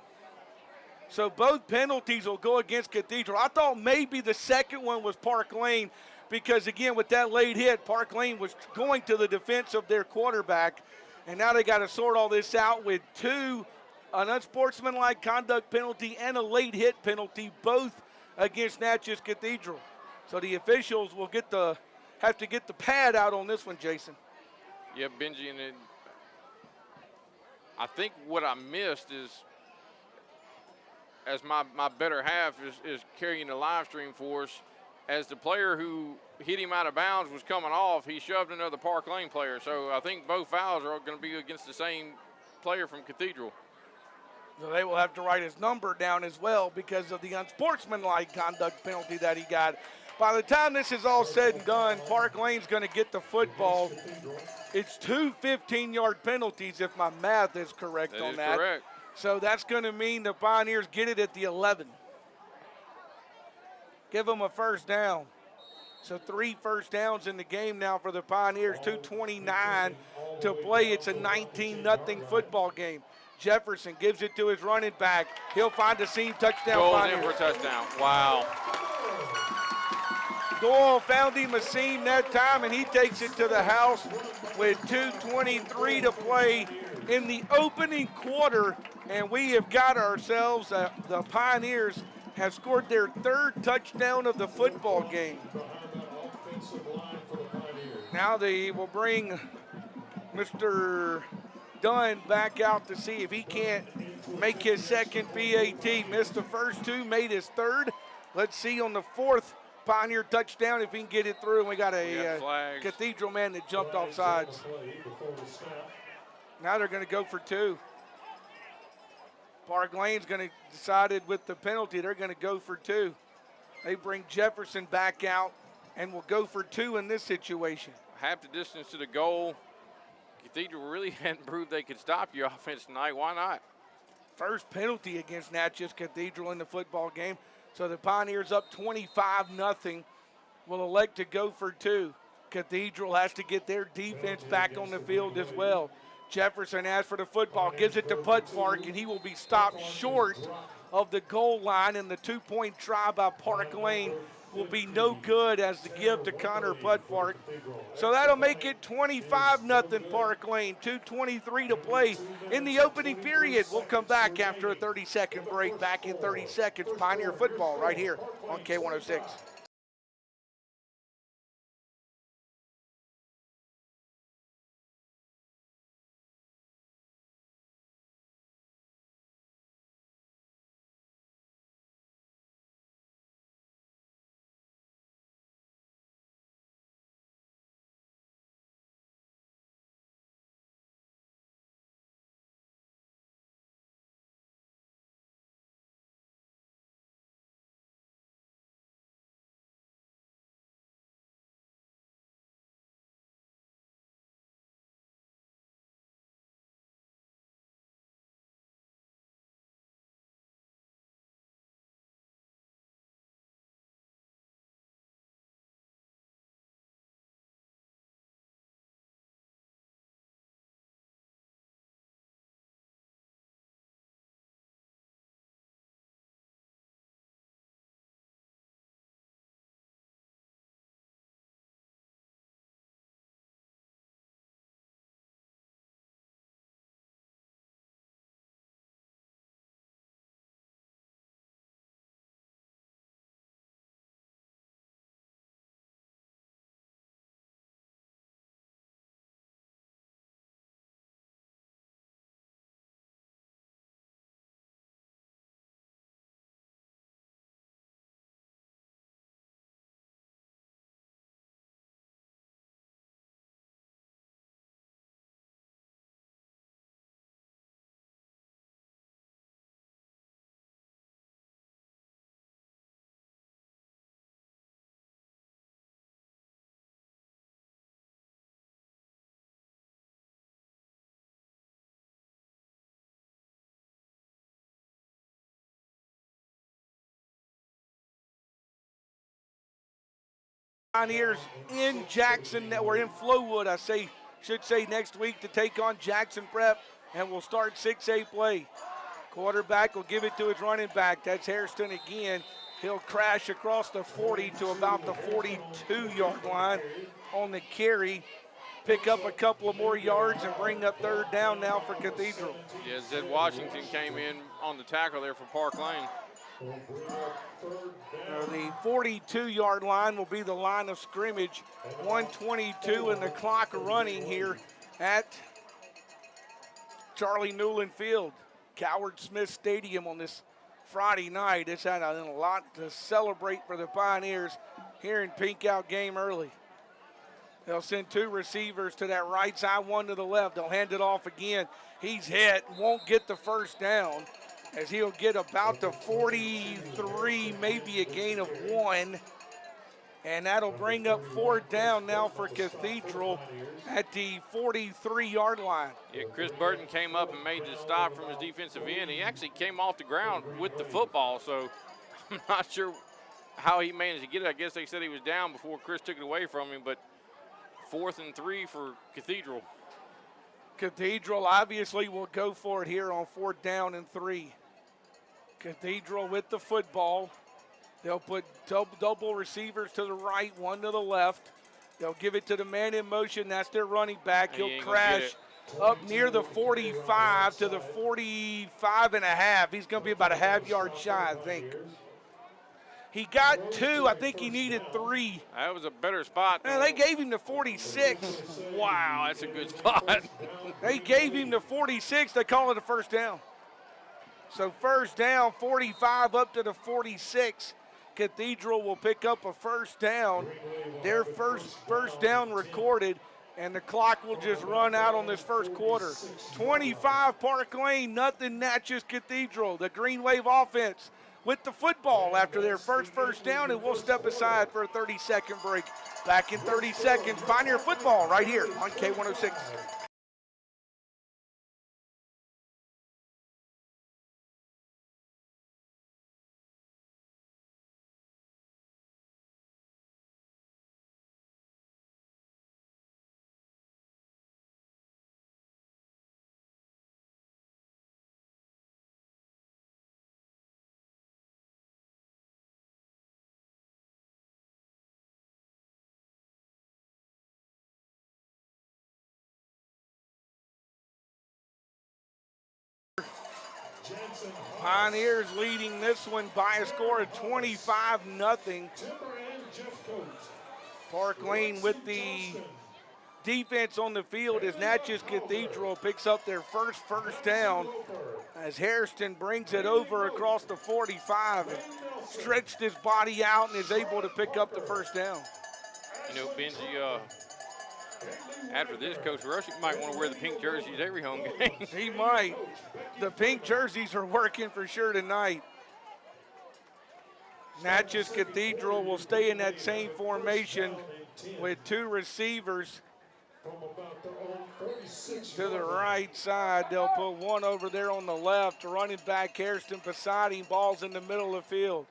So both penalties will go against Cathedral. I thought maybe the second one was Park Lane because, again, with that late hit, Park Lane was going to the defense of their quarterback, and now they got to sort all this out with an unsportsmanlike conduct penalty and a late hit penalty, both against Natchez Cathedral. So the officials will have to get the pad out on this one, Jason. Yeah, Benji, and I think what I missed is, as my better half is carrying the live stream for us, as the player who hit him out of bounds was coming off, he shoved another Park Lane player. So I think both fouls are going to be against the same player from Cathedral. So they will have to write his number down as well because of the unsportsmanlike conduct penalty that he got. By the time this is all said and done, Park Lane's going to get the football. It's 2 15-yard penalties if my math is correct on that. That is correct. So that's going to mean the Pioneers get it at the 11. Give them a first down. So 3 first downs in the game now for the Pioneers, 2:29 to play. It's a 19-0 football game. Jefferson gives it to his running back. He'll find a seam, touchdown. Goes Pioneers. in for a touchdown. Wow. Doyle found him a seam that time, and he takes it to the house with 2:23 to play in the opening quarter, and we have got ourselves, the Pioneers have scored their third touchdown of the football game. Now they will bring Mr. Dunn back out to see if he can't make his second PAT. Missed the first two, made his third. Let's see on the fourth Pioneer touchdown if he can get it through. And we got a Cathedral man that jumped off sides. Now they're going to go for two. Park Lane's going to decided with the penalty, they're going to go for two. They bring Jefferson back out and will go for two in this situation. Half the distance to the goal. Cathedral really hadn't proved they could stop your offense tonight. Why not? First penalty against Natchez Cathedral in the football game. So the Pioneers up 25-0 will elect to go for two. Cathedral has to get their defense back on the field as well. Jefferson asks for the football, gives it to Pudfark, and he will be stopped short of the goal line, and the two-point try by Park Lane will be no good as the give to Connor Pudfark. So that'll make it 25-0 Park Lane, 2:23 to play in the opening period. We'll come back after a 30-second break. Back in 30 seconds, Pioneer football right here on K106. Pioneers in Jackson, or in Flowood, should say next week to take on Jackson Prep, and we'll start 6A play. Quarterback will give it to his running back. That's Hairston again. He'll crash across the 40 to about the 42-yard line on the carry. Pick up a couple of more yards and bring up third down now for Cathedral. Yeah, Zed Washington came in on the tackle there for Park Lane. The 42-yard line will be the line of scrimmage. 1:22 and the clock running here at Charlie Newland Field, Coward Smith Stadium on this Friday night. It's had a lot to celebrate for the Pioneers here in Pink Out game early. They'll send two receivers to that right side, one to the left. They'll hand it off again. He's hit, won't get the first down, as he'll get about the 43, maybe a gain of one. And that'll bring up fourth down now for Cathedral at the 43-yard line. Yeah, Chris Burton came up and made the stop from his defensive end. He actually came off the ground with the football, so I'm not sure how he managed to get it. I guess they said he was down before Chris took it away from him, but 4th and 3 for Cathedral. Cathedral obviously will go for it here on 4th down and 3. Cathedral with the football. They'll put double receivers to the right, one to the left. They'll give it to the man in motion. That's their running back. He He'll ain't gonna get crash it. up near the 45 to the 45 and a half. He's going to be about a half-yard shy, I think. He got 2. I think he needed 3. That was a better spot. Man, they gave him the 46. Wow, that's a good spot. They gave him the 46. They call it a first down. So first down, 45 up to the 46. Cathedral will pick up a first down. Their first down recorded, and the clock will just run out on this first quarter. 25 Park Lane, nothing Natchez Cathedral. The Green Wave offense with the football after their first down, and we'll step aside for a 30-second break. Back in 30 seconds, Pioneer football right here on K106. Pioneers leading this one by a score of 25-0. Park Lane with the defense on the field as Natchez Cathedral picks up their first down as Hairston brings it over across the 45 and stretched his body out and is able to pick up the first down. You know, Benji, after this, Coach Rushing might want to wear the pink jerseys every home game. He might. The pink jerseys are working for sure tonight. Natchez Cathedral will stay in that same formation with 2 receivers to the right side. They'll put one over there on the left. Running back Hairston beside him. Ball's in the middle of the field.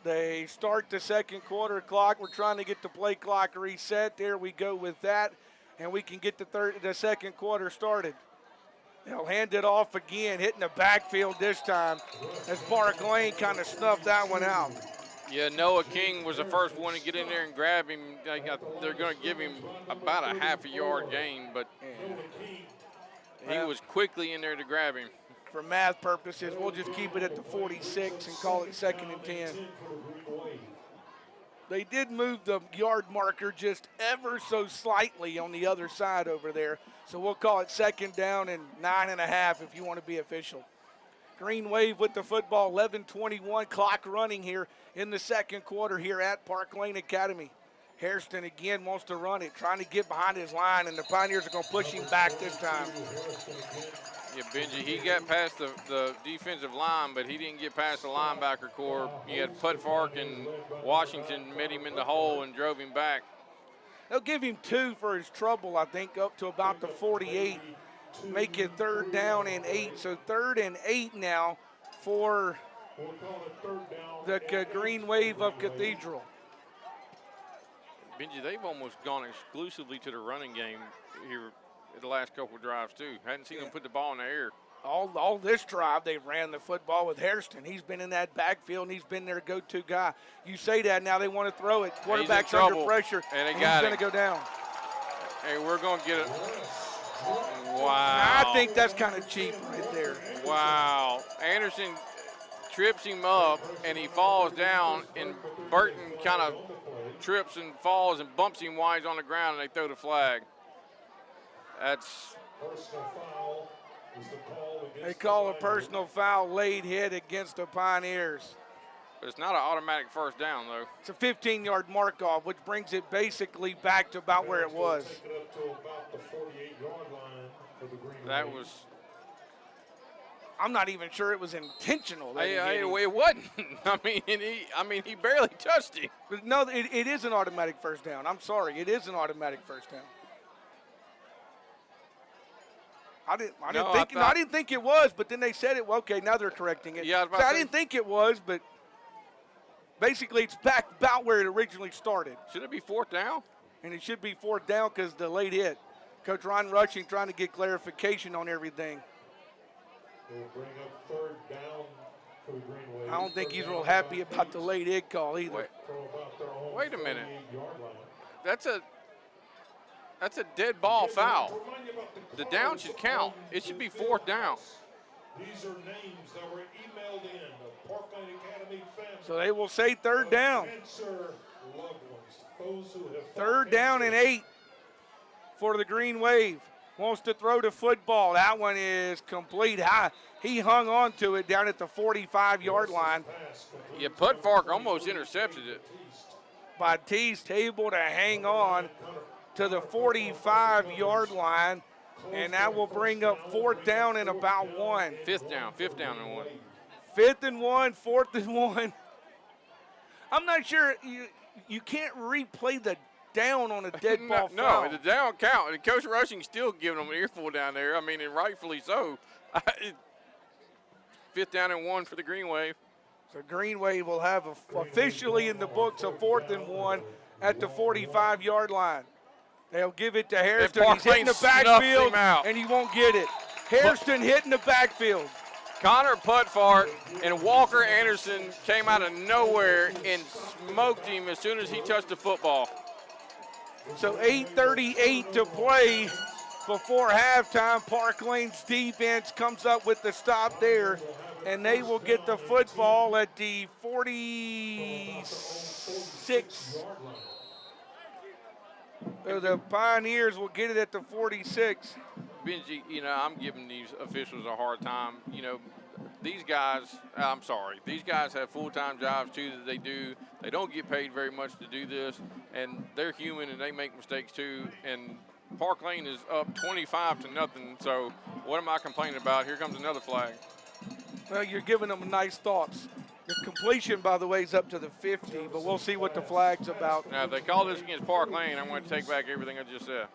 They start the second quarter clock. We're trying to get the play clock reset. There we go with that, and we can get the second quarter started. They'll hand it off again, hitting the backfield this time as Park Lane kind of snuffed that one out. Yeah, Noah King was the first one to get in there and grab him. They're going to give him about a half-a-yard gain, but he was quickly in there to grab him. For math purposes, we'll just keep it at the 46 and call it 2nd and 10. They did move the yard marker just ever so slightly on the other side over there, so we'll call it 2nd down and 9.5 if you want to be official. Green Wave with the football, 11:21 clock running here in the second quarter here at Park Lane Academy. Hairston again wants to run it, trying to get behind his line, and the Pioneers are going to push him back this time. Yeah, Benji, he got past the defensive line, but he didn't get past the linebacker core. You had Put Fark and Washington met him in the hole and drove him back. They'll give him 2 for his trouble, I think, up to about the 48. Make it 3rd down and 8. So 3rd and 8 now for the Green Wave of Cathedral. Benji, they've almost gone exclusively to the running game here the last couple of drives, too. Hadn't seen them put the ball in the air. All this drive, they've ran the football with Hairston. He's been in that backfield, and he's been their go-to guy. You say that, now they want to throw it. Quarterback's under pressure, and he's going to go down. Hey, we're going to get it. Wow. I think that's kind of cheap right there. Wow. Anderson trips him up, and he falls down, and Burton kind of trips and falls and bumps him while he's on the ground, and they throw the flag. That's They call a personal foul, late hit against the Pioneers. But it's not an automatic first down, though. It's a 15-yard mark-off, which brings it basically back to about where it was. That was. I'm not even sure it was intentional. It wasn't. I mean, he barely touched him. But no, it is an automatic first down. I'm sorry, it is an automatic first down. I didn't think it was, but then they said it. Well, okay, now they're correcting it. Yeah, I didn't think it was, but basically it's back about where it originally started. Should it be 4th down? And it should be 4th down because the late hit. Coach Ron Rushing trying to get clarification on everything. We'll bring up 3rd down for the Green Wave. I don't think he's real happy about the late egg call either. Wait a minute. That's a dead ball foul. The down should count. It should be 4th down. These are names that were emailed in of Parkland Academy family. So they will say 3rd down. Cancer loved ones, those who have 3rd down and 8 for the Green Wave. Wants to throw the football. That one is complete. He hung on to it down at the 45-yard line. Yeah, Putfark almost intercepted it. Batiste able to hang on to the 45-yard line, and that will bring up 4th down and about 1. 5th down and 1. 5th and 1, 4th and 1. I'm not sure you can't replay the down on a dead ball foul. No, the down count. And Coach Rushing's still giving them an earful down there. I mean, and rightfully so. 5th down and 1 for the Green Wave. So Green Wave will have officially in the books a 4th and 1 at the 45-yard line. They'll give it to Hairston. He's hitting the backfield, and he won't get it. Hairston hitting the backfield. Connor Putfark and Walker Anderson came out of nowhere and smoked him as soon as he touched the football. So 8:38 to play before halftime. Park Lane's defense comes up with the stop there, and they will get the football at the 46. So the Pioneers will get it at the 46. Benji, I'm giving these officials a hard time. These guys have full-time jobs too that they do. They don't get paid very much to do this, and they're human and they make mistakes too. And Park Lane is up 25-0, so what am I complaining about? Here comes another flag. Well, you're giving them nice thoughts. The completion, by the way, is up to the 50, but we'll see what the flag's about. Now, if they call this against Park Lane, I'm going to take back everything I just said.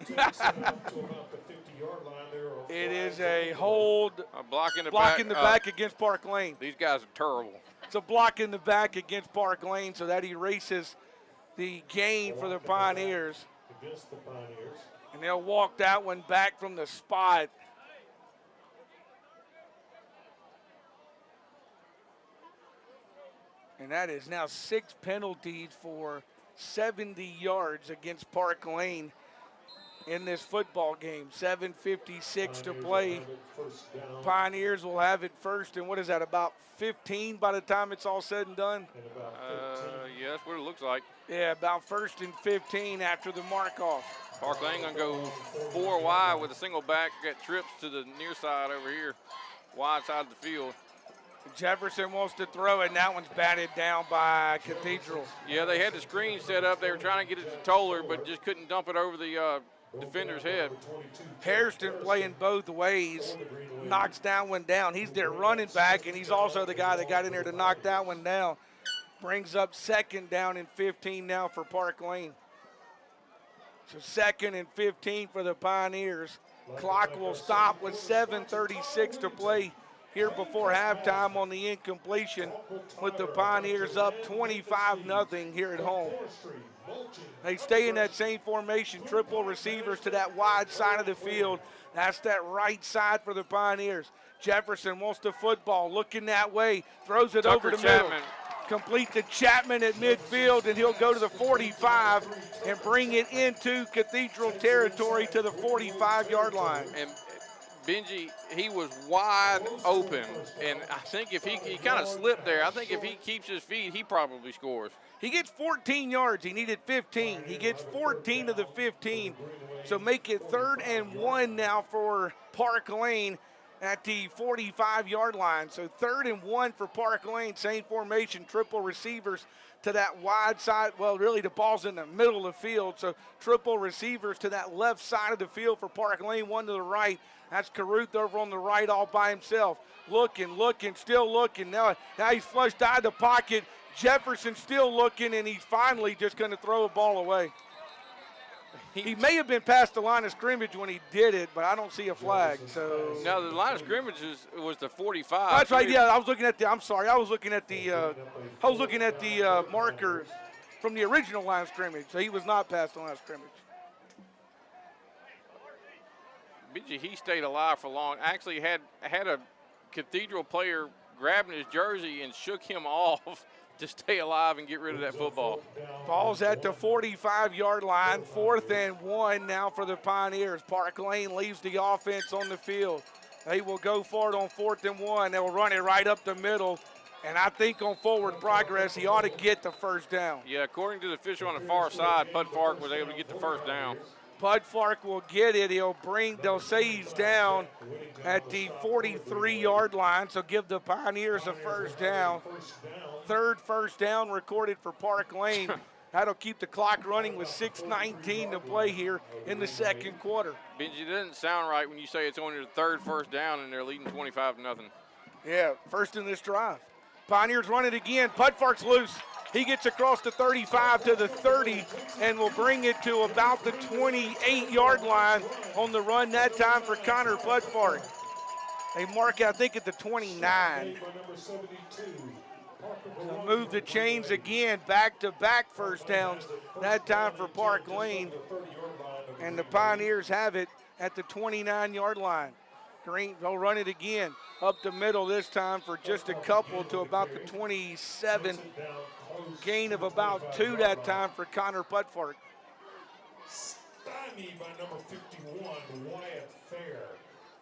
It is a hold. A block in the back against Park Lane. These guys are terrible. It's a block in the back against Park Lane, so that erases the gain for the Pioneers. And they'll walk that one back from the spot. And that is now 6 penalties for 70 yards against Park Lane in this football game. 7:56 to play. Pioneers will have it first, and what is that, about 15 by the time it's all said and done? Yeah, that's what it looks like. Yeah, about 1st and 15 after the mark-off. Park Lane going to go 4 wide with a single back. Got trips to the near side over here, wide side of the field. Jefferson wants to throw it, and that one's batted down by Cathedral. Yeah, they had the screen set up. They were trying to get it to Toller, but just couldn't dump it over the defender's head. Hairston playing both ways, knocks that one down. He's their running back, and he's also the guy that got in there to knock that one down. Brings up 2nd down and 15 now for Park Lane. So 2nd and 15 for the Pioneers. Clock will stop with 7:36 to play here before halftime on the incompletion, with the Pioneers up 25-0 here at home. They stay in that same formation, triple receivers to that wide side of the field. That's that right side for the Pioneers. Jefferson wants the football, looking that way, throws it over the middle. Complete to Chapman at midfield, and he'll go to the 45 and bring it into Cathedral territory to the 45-yard line. And Benji, he was wide open, and I think if he kind of slipped there, I think if he keeps his feet, he probably scores. He gets 14 yards. He needed 15. He gets 14 of the 15. So make it 3rd and 1 now for Park Lane at the 45-yard line. So 3rd and 1 for Park Lane. Same formation, triple receivers to that wide side. Well, really the ball's in the middle of the field. So triple receivers to that left side of the field for Park Lane, one to the right. That's Caruth over on the right all by himself. Looking, still looking. Now he's flushed out of the pocket. Jefferson still looking, and he's finally just going to throw a ball away. He may have been past the line of scrimmage when he did it, but I don't see a flag. So now the line of scrimmage was the 45. That's right. Yeah, I was looking at the. I'm sorry. I was looking at the marker from the original line of scrimmage. So he was not past the line of scrimmage. Benji, he stayed alive for long. Actually had a Cathedral player grabbing his jersey and shook him off to stay alive and get rid of that football. Ball's at the 45-yard line, 4th and 1 now for the Pioneers. Park Lane leaves the offense on the field. They will go for it on 4th and 1. They'll run it right up the middle, and I think on forward progress, he ought to get the first down. Yeah, according to the official on the far side, Bud Fark was able to get the first down. Bud Fark will get it. They'll say he's down at the 43-yard line, so give the Pioneers a first down. 3rd first down recorded for Park Lane. That'll keep the clock running with 6:19 to play here in the second quarter. Benji, it doesn't sound right when you say it's only the 3rd first down and they're leading 25-0. Yeah, first in this drive. Pioneers run it again. Bud Fark's loose. He gets across the 35 to the 30 and will bring it to about the 28-yard line on the run that time for Connor Bud Fark. They mark, I think, at the 29. They'll move the chains again, back-to-back first downs, that time for Park Lane. And the Pioneers have it at the 29-yard line. Green, they'll run it again, up the middle this time for just a couple to about the 27. Gain of about 2 that time for Connor Putfark. Stymied by number 51, Wyatt Fair.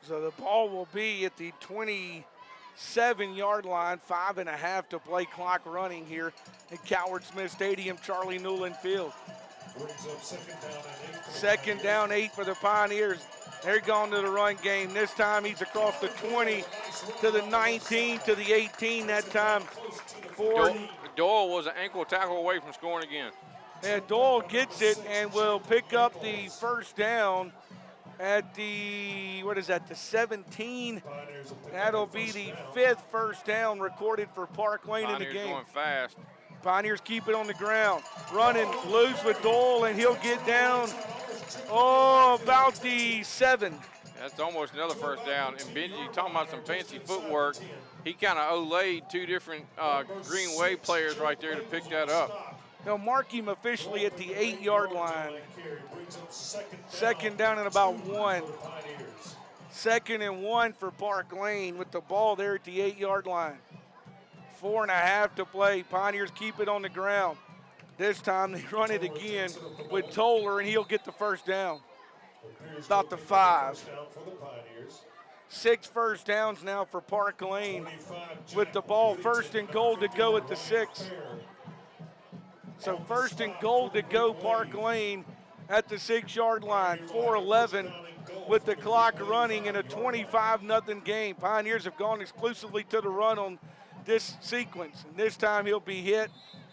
So the ball will be at the 27-yard line, 5.5 to play clock running here at Coward Smith Stadium, Charlie Newland Field. Brings up second down 8 for the Pioneers. They're going to the run game. This time he's across the 20 to the 19 to the 18 that time. Doyle was an ankle tackle away from scoring again. Yeah, Doyle gets it and will pick up the first down at the, the 17. That'll be the 5th first down recorded for Park Lane in the game. Going fast. Pioneers keep it on the ground. Running loose with Doyle, and he'll get down, about the 7. That's almost another first down. And Benji, talking about some fancy footwork, he kind of olayed 2 different Green Wave players right there to pick that up. They'll mark him officially at the 8-yard line. Second down and about 1. 2nd and 1 for Park Lane with the ball there at the 8-yard line. 4.5 to play. Pioneers keep it on the ground. This time they run it again with Toller, and he'll get the first down. About the 5. 6 first downs now for Park Lane with the ball 1st and goal to go at the 6. So 1st and goal to go Park Lane at the 6-yard line. 4:11 with the clock running in a 25-0 game. Pioneers have gone exclusively to the run on this sequence. And this time he'll be hit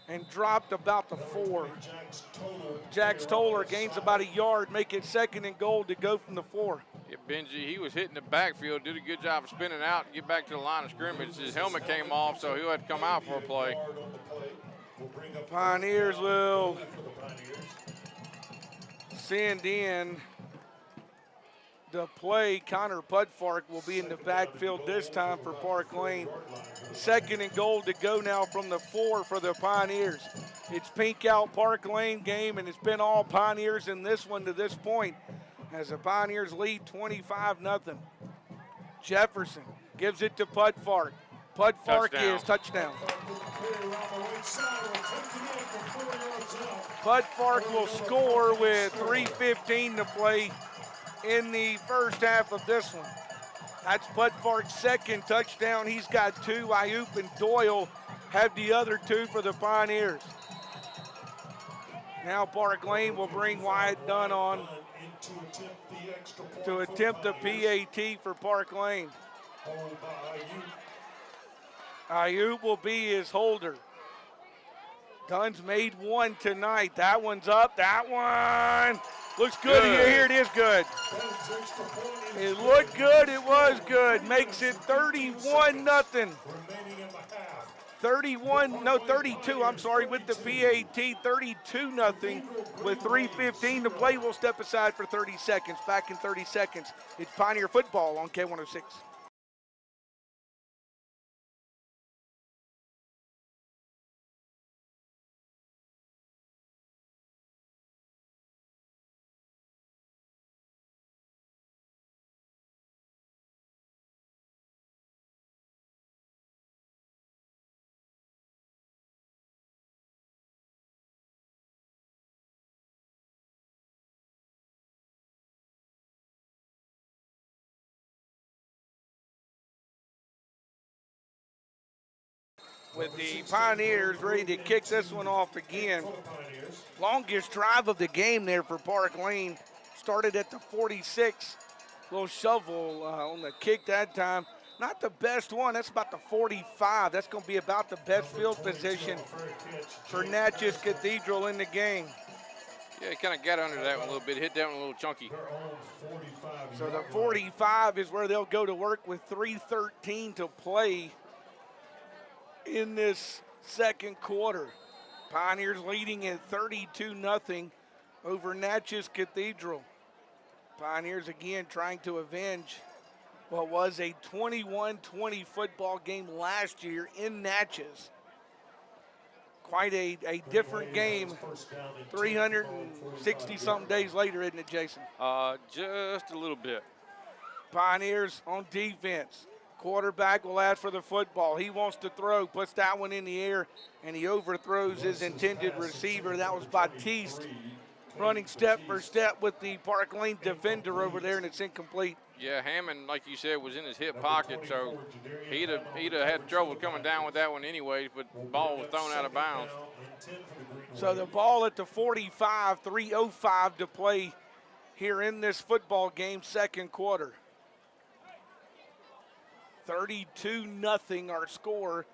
and dropped about the 4. Jax Toller gains about a yard, make it 2nd and goal to go from the 4. Yeah, Benji, he was hitting the backfield, did a good job of spinning out and get back to the line of scrimmage. His helmet came off, so he'll have to come out for a play. Pioneers will send in the play. Connor Putfark will be in the backfield this time for Park Lane. 2nd and goal to go now from the 4 for the Pioneers. It's pink out Park Lane game, and it's been all Pioneers in this one to this point as the Pioneers lead 25-0. Jefferson gives it to Putfark. Putfark is touchdown. Putfark will score with 3:15 to play in the first half of this one. That's Putfark's 2nd touchdown. He's got 2. Ayup and Doyle have the other 2 for the Pioneers. Now Park Lane will bring Wyatt Dunn on to attempt the PAT for Park Lane. Ayup will be his holder. Dunn's made 1 tonight. That one's up. That one looks good. Here it is good. It looked good. It was good. Makes it 31-0. 32, I'm sorry, with the PAT, 32-0 with 3:15 to play. We'll step aside for 30 seconds. Back in 30 seconds. It's Pioneer football on K106. with the Pioneers ready to kick this one off again. Longest drive of the game there for Park Lane. Started at the 46. Little shovel on the kick that time. Not the best one. That's about the 45. That's going to be about the best field position for Natchez Cathedral in the game. Yeah, he kind of got under that one a little bit, hit that one a little chunky. So the 45 is where they'll go to work with 3:13 to play in this second quarter. Pioneers leading at 32-0 over Natchez Cathedral. Pioneers again trying to avenge what was a 21-20 football game last year in Natchez. Quite a different game 360-something days later, isn't it, Jason? Just a little bit. Pioneers on defense. Quarterback will ask for the football. He wants to throw, puts that one in the air, and he overthrows his intended receiver. That was Batiste running step for step with the Park Lane defender over there, and it's incomplete. Yeah, Hammond, like you said, was in his hip pocket, so he'd have had trouble coming down with that one anyways, but the ball was thrown out of bounds. So the ball at the 45, 3:05 to play here in this football game, second quarter. 32-0 our score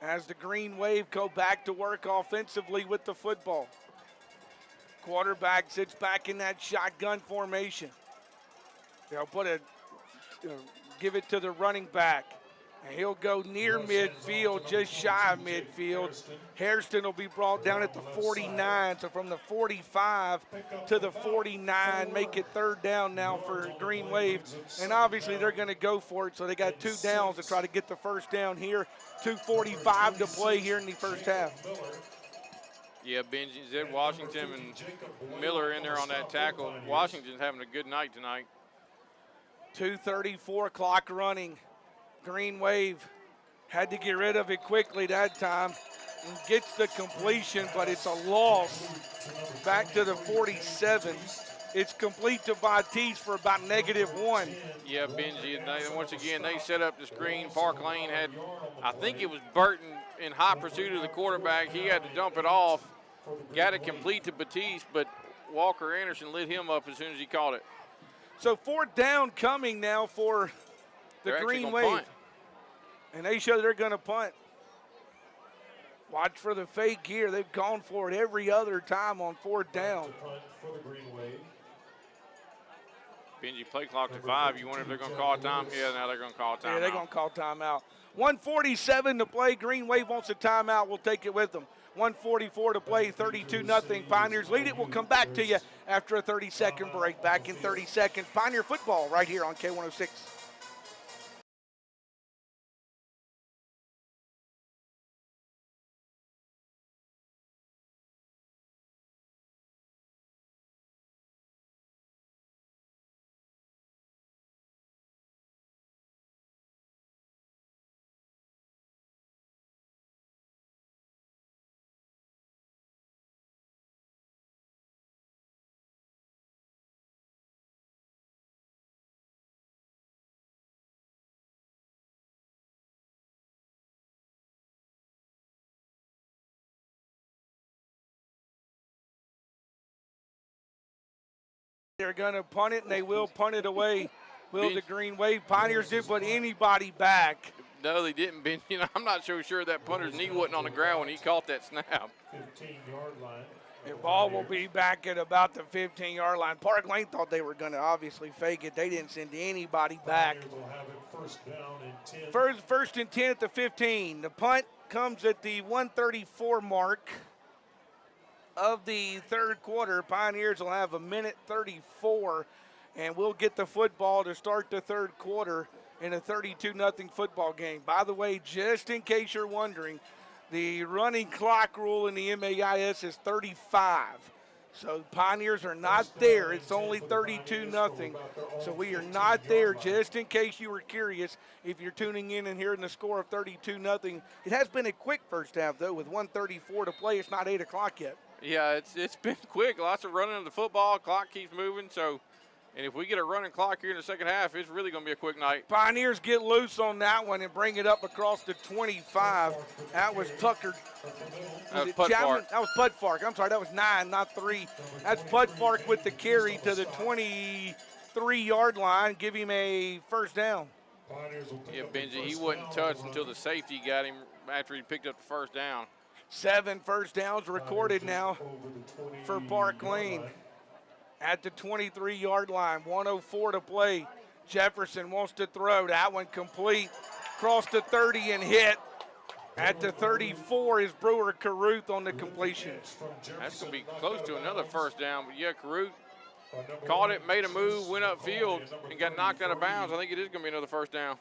as the Green Wave go back to work offensively with the football. Quarterback sits back in that shotgun formation. They'll give it to the running back, and he'll go near midfield, just shy of midfield. Hairston will be brought down at the 49, so from the 45 to the 49, make it third down now for Green Wave, and obviously they're going to go for it, so they got 2 downs to try to get the first down here. 2:45 to play here in the first half. Yeah, Benji, Zed Washington and Miller in there on that tackle. Washington's having a good night tonight. 2:34 clock running. Green Wave had to get rid of it quickly that time and gets the completion, but it's a loss back to the 47. It's complete to Batiste for about -1. Yeah, Benji, and once again, they set up the screen. Park Lane had, I think it was Burton in hot pursuit of the quarterback. He had to dump it off, got it complete to Batiste, but Walker Anderson lit him up as soon as he caught it. So 4th down coming now for the Green Wave. Punt. And they show they're going to punt. Watch for the fake here. They've gone for it every other time on 4th down. Benji, play clock to 5. You wonder if they're going to call a time? Yeah, now they're going to call a timeout. Yeah, they're going to call timeout. 1:47 to play. Green Wave wants a timeout. We'll take it with them. 1:44 to play, 32-0. Pioneers lead it. We'll come back to you after a 30-second break. Back in 30 seconds. Pioneer football right here on K106. They're going to punt it, and they will punt it away. Will the Green Wave? Pioneers didn't put anybody back. No, they didn't, Ben. You know, I'm not so sure that punter's knee wasn't on the ground when he caught that snap. 15-yard line. The ball will be back at about the 15-yard line. Park Lane thought they were going to obviously fake it. They didn't send anybody back. Will have it first down and 10. First and 10 at the 15. The punt comes at the 1:34 mark of the third quarter. Pioneers will have 1:34, and we'll get the football to start the third quarter in a 32-0 football game. By the way, just in case you're wondering, the running clock rule in the MAIS is 35. So Pioneers are not there. It's only 32-0. So we are not there, just in case you were curious if you're tuning in and hearing the score of 32-0. It has been a quick first half, though, with 1:34 to play. It's not 8 o'clock yet. Yeah, it's been quick. Lots of running of the football. Clock keeps moving. So, And if we get a running clock here in the second half, it's really going to be a quick night. Pioneers get loose on that one and bring it up across the 25. That was Tucker. That was Pudfark. That was Pudfark. I'm sorry, that was 9, not 3. That's Pudfark with the carry to the 23-yard line. Give him a first down. Yeah, Benji, he wasn't touched until the safety got him after he picked up the first down. 7 first downs recorded now for Park Lane. At the 23-yard line, 1:04 to play. Jefferson wants to throw. That one complete. Cross the 30 and hit. At the 34 is Brewer Caruth on the completion. That's going to be close to another first down. But, yeah, Caruth caught it, made a move, went upfield, and got knocked out of bounds. I think it is going to be another first down.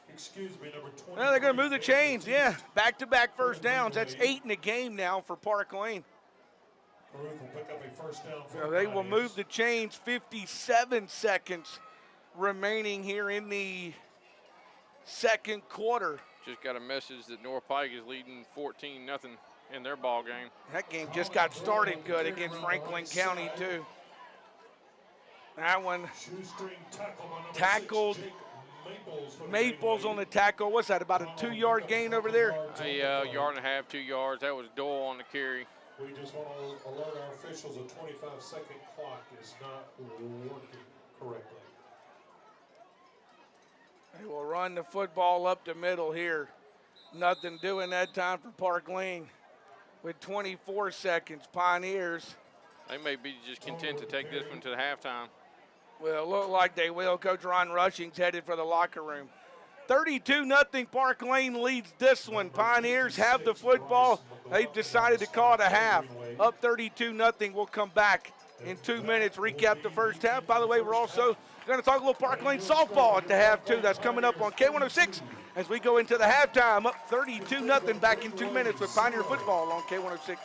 Well, they're going to move the chains, yeah. Back-to-back first downs. That's 8 in the game now for Park Lane. So they will move the chains. 57 seconds remaining here in the second quarter. Just got a message that North Pike is leading 14-0 in their ball game. That game just got started good against Franklin County, too. That one tackled. Maples on the tackle. What's that, about a 2-yard gain over there? A yard and a half, 2 yards. That was Doyle on the carry. We just want to alert our officials a 25-second clock is not working correctly. They will run the football up the middle here. Nothing doing that time for Park Lane with 24 seconds. Pioneers. They may be just content to take this one to the halftime. Well, look like they will. Coach Ron Rushing's headed for the locker room. 32-0 Park Lane leads this one. Pioneers have the football. They've decided to call it a half. Up 32-0. We'll come back in 2 minutes, recap the first half. By the way, we're also going to talk a little Park Lane softball at the half, too. That's coming up on K106 as we go into the halftime. Up 32-0 back in 2 minutes with Pioneer football on K106.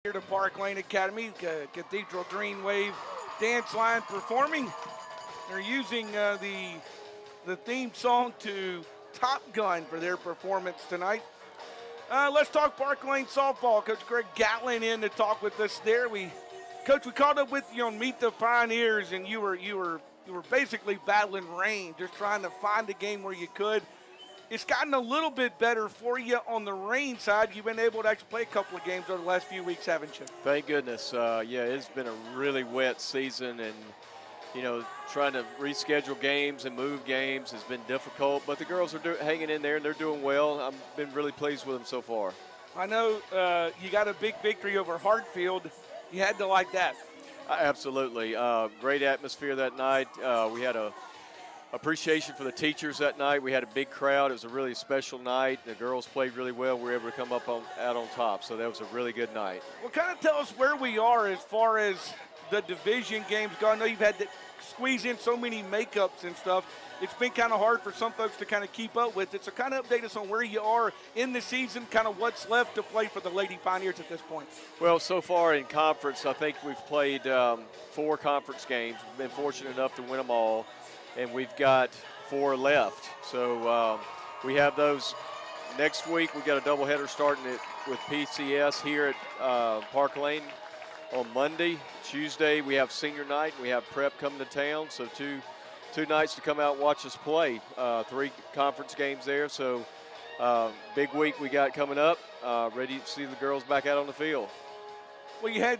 Here to Park Lane Academy, Cathedral Green Wave dance line performing. They're using the theme song to Top Gun for their performance tonight. Let's talk Park Lane softball. Coach Greg Gatlin in to talk with us there. Coach, we caught up with you on Meet the Pioneers, and you were basically battling rain, just trying to find a game where you could. It's gotten a little bit better for you on the rain side. You've been able to actually play a couple of games over the last few weeks, haven't you? Thank goodness. Yeah, it's been a really wet season, and, you know, trying to reschedule games and move games has been difficult. But the girls are hanging in there, and they're doing well. I've been really pleased with them so far. I know you got a big victory over Hartfield. You had to like that. Absolutely. Great atmosphere that night. We had a appreciation for the teachers that night. We had a big crowd. It was a really special night. The girls played really well. We were able to come up out on top, so that was a really good night. Well, kind of tell us where we are as far as the division games go. I know you've had to squeeze in so many makeups and stuff. It's been kind of hard for some folks to kind of keep up with it. So kind of update us on where you are in the season, kind of what's left to play for the Lady Pioneers at this point. Well, so far in conference, I think we've played 4 conference games. We've been fortunate enough to win them all, and we've got 4 left. So we have those next week. We've got a doubleheader starting with PCS here at Park Lane on Monday. Tuesday, we have senior night. We have prep coming to town, so two nights to come out and watch us play. 3 conference games there, so big week we got coming up. Ready to see the girls back out on the field. Well, you had,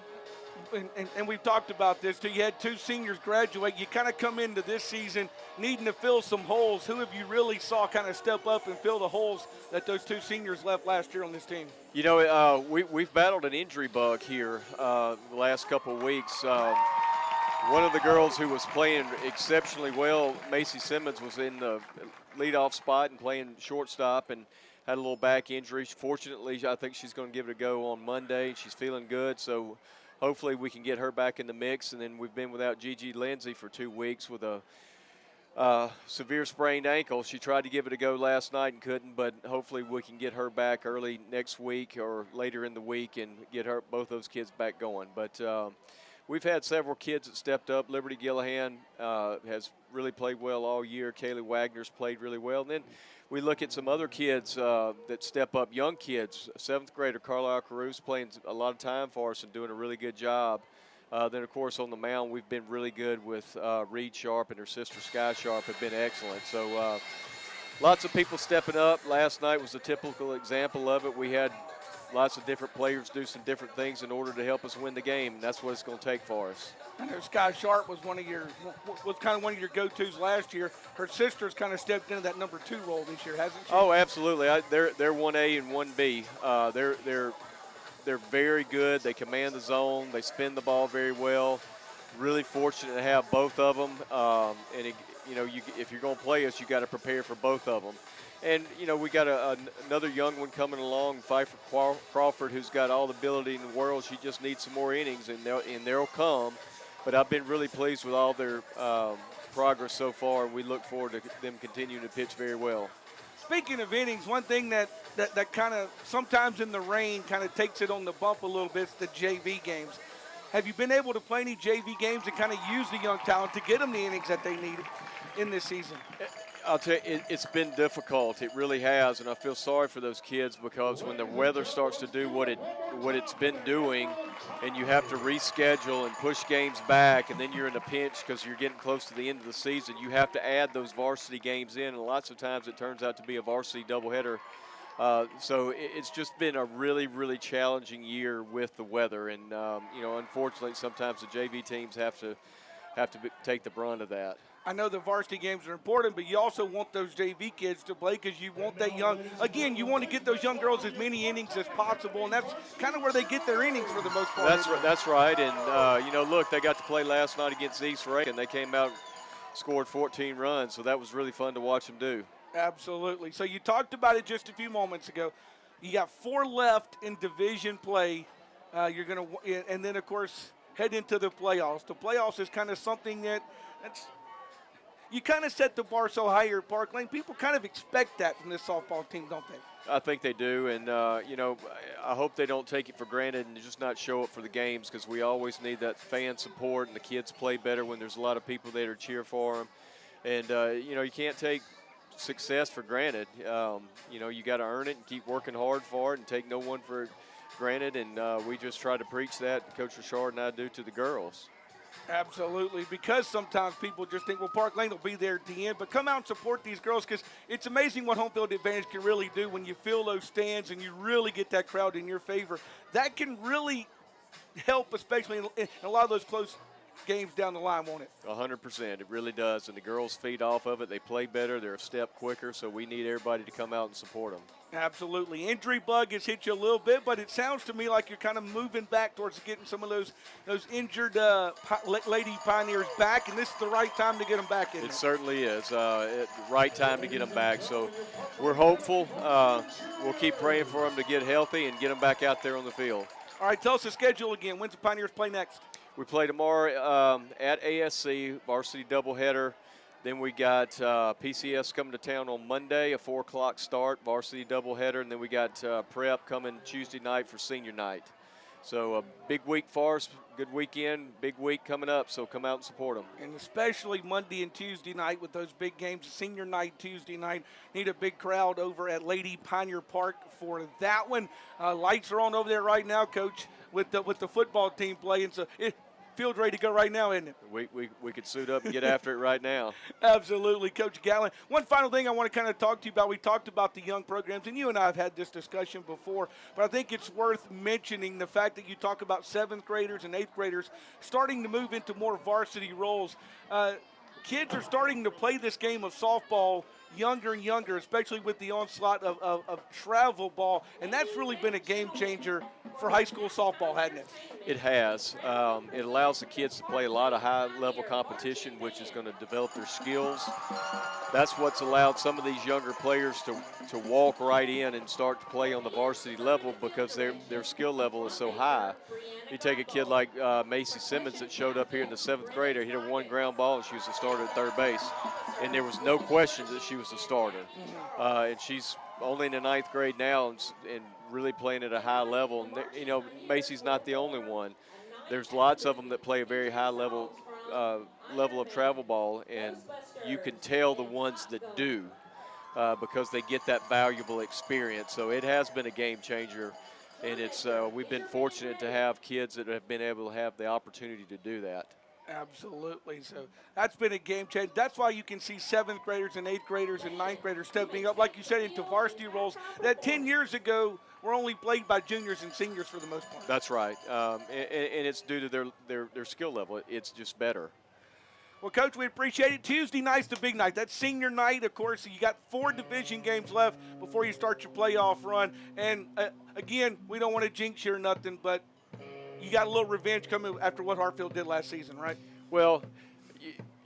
and we've talked about this too, you had 2 seniors graduate. You kind of come into this season needing to fill some holes. Who have you really saw kind of step up and fill the holes that those 2 seniors left last year on this team? You know, we've battled an injury bug here the last couple of weeks. One of the girls who was playing exceptionally well, Macy Simmons, was in the leadoff spot and playing shortstop and had a little back injury. Fortunately, I think she's going to give it a go on Monday. She's feeling good, so hopefully we can get her back in the mix. And then we've been without Gigi Lindsay for 2 weeks with a severe sprained ankle. She tried to give it a go last night and couldn't, but hopefully we can get her back early next week or later in the week and get both those kids back going. But we've had several kids that stepped up. Liberty Gillihan has really played well all year. Kaylee Wagner's played really well. And then we look at some other kids that step up, young kids. 7th grader Carlisle Caruso playing a lot of time for us and doing a really good job. Then, of course, on the mound, we've been really good with Reed Sharp and her sister Sky Sharp have been excellent. So lots of people stepping up. Last night was a typical example of it. We had lots of different players do some different things in order to help us win the game, and that's what it's going to take for us. I know Sky Sharp was kind of one of your go-tos last year. Her sister's kind of stepped into that number 2 role this year, hasn't she? Oh, absolutely. They're 1A and 1B. They're very good. They command the zone. They spin the ball very well. Really fortunate to have both of them. If you're going to play us, you got to prepare for both of them. And, you know, we got another young one coming along, Pfeiffer Crawford, who's got all the ability in the world. She just needs some more innings, and they'll come. But I've been really pleased with all their progress so far, and we look forward to them continuing to pitch very well. Speaking of innings, one thing that kind of sometimes in the rain kind of takes it on the bump a little bit is the JV games. Have you been able to play any JV games and kind of use the young talent to get them the innings that they need in this season? I'll tell you, it's been difficult. It really has, and I feel sorry for those kids because when the weather starts to do what it's been doing, and you have to reschedule and push games back, and then you're in a pinch because you're getting close to the end of the season, you have to add those varsity games in, and lots of times it turns out to be a varsity doubleheader. So it's just been a really, really challenging year with the weather, and unfortunately, sometimes the JV teams have to take the brunt of that. I know the varsity games are important, but you also want those JV kids to play because you want that young – again, you want to get those young girls as many innings as possible, and that's kind of where they get their innings for the most part. That's right. And, look, they got to play last night against East Ray, and they came out and scored 14 runs, so that was really fun to watch them do. Absolutely. So you talked about it just a few moments ago. You got 4 left in division play. You're going to – and then, of course, head into the playoffs. The playoffs is kind of something that's – you kind of set the bar so high here at Park Lane. People kind of expect that from this softball team, don't they? I think they do, and, I hope they don't take it for granted and just not show up for the games because we always need that fan support, and the kids play better when there's a lot of people there to cheer for them. And, you can't take success for granted. You got to earn it and keep working hard for it and take no one for granted, and we just try to preach that, Coach Richard and I do, to the girls. Absolutely, because sometimes people just think, well, Park Lane will be there at the end, but come out and support these girls because it's amazing what home field advantage can really do when you fill those stands and you really get that crowd in your favor. That can really help, especially in a lot of those close games down the line, won't it? 100%. It really does. And the girls feed off of it. They play better. They're a step quicker. So we need everybody to come out and support them. Absolutely. Injury bug has hit you a little bit, but it sounds to me like you're kind of moving back towards getting some of those injured Lady Pioneers back, and this is the right time to get them back in there. It certainly is. Right time to get them back. So we're hopeful. We'll keep praying for them to get healthy and get them back out there on the field. All right, tell us the schedule again. When's the Pioneers play next? We play tomorrow at ASC, varsity doubleheader. Then we got PCS coming to town on Monday, a 4 o'clock start, varsity doubleheader. And then we got prep coming Tuesday night for senior night. So a big week for us, good weekend, big week coming up. So come out and support them. And especially Monday and Tuesday night with those big games, senior night, Tuesday night. Need a big crowd over at Lady Pioneer Park for that one. Lights are on over there right now, Coach, with the football team playing. So field's ready to go right now, isn't it? We could suit up and get after it right now. Absolutely, Coach Gallen. One final thing I want to kind of talk to you about. We talked about the young programs, and you and I have had this discussion before, but I think it's worth mentioning the fact that you talk about 7th graders and 8th graders starting to move into more varsity roles. Kids are starting to play this game of softball younger and younger, especially with the onslaught of travel ball, and that's really been a game changer for high school softball, hasn't it? It has. It allows the kids to play a lot of high-level competition, which is going to develop their skills. That's what's allowed some of these younger players to walk right in and start to play on the varsity level because their skill level is so high. You take a kid like Macy Simmons that showed up here in the 7th grade, hit her 1 ground ball, and she was the starter at third base. And there was no question that she was the starter. And she's only in the 9th grade now and really playing at a high level. And you know, Macy's not the only one. There's lots of them that play a very high level of travel ball, and you can tell the ones that do because they get that valuable experience. So it has been a game changer, and we've been fortunate to have kids that have been able to have the opportunity to do that. Absolutely. So that's been a game change. That's why you can see 7th graders and 8th graders and 9th graders stepping up, like you said, into varsity roles that 10 years ago were only played by juniors and seniors for the most part. That's right. And it's due to their skill level. It's just better. Well, Coach, we appreciate it. Tuesday night's the big night. That's senior night, of course. You got 4 division games left before you start your playoff run. And, again, we don't want to jinx you or nothing, but you got a little revenge coming after what Hartfield did last season, right? Well,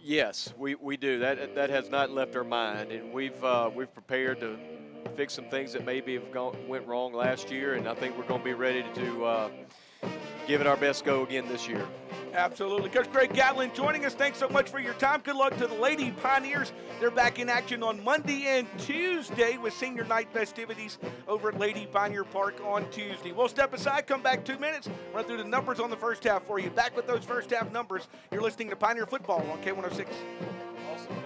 yes, we do. That has not left our mind, and we've prepared to fix some things that maybe went wrong last year, and I think we're going to be ready to give it our best go again this year. Absolutely. Coach Greg Gatlin joining us. Thanks so much for your time. Good luck to the Lady Pioneers. They're back in action on Monday and Tuesday with senior night festivities over at Lady Pioneer Park on Tuesday. We'll step aside, come back 2 minutes, run through the numbers on the first half for you. Back with those first half numbers. You're listening to Pioneer Football on K106. Awesome.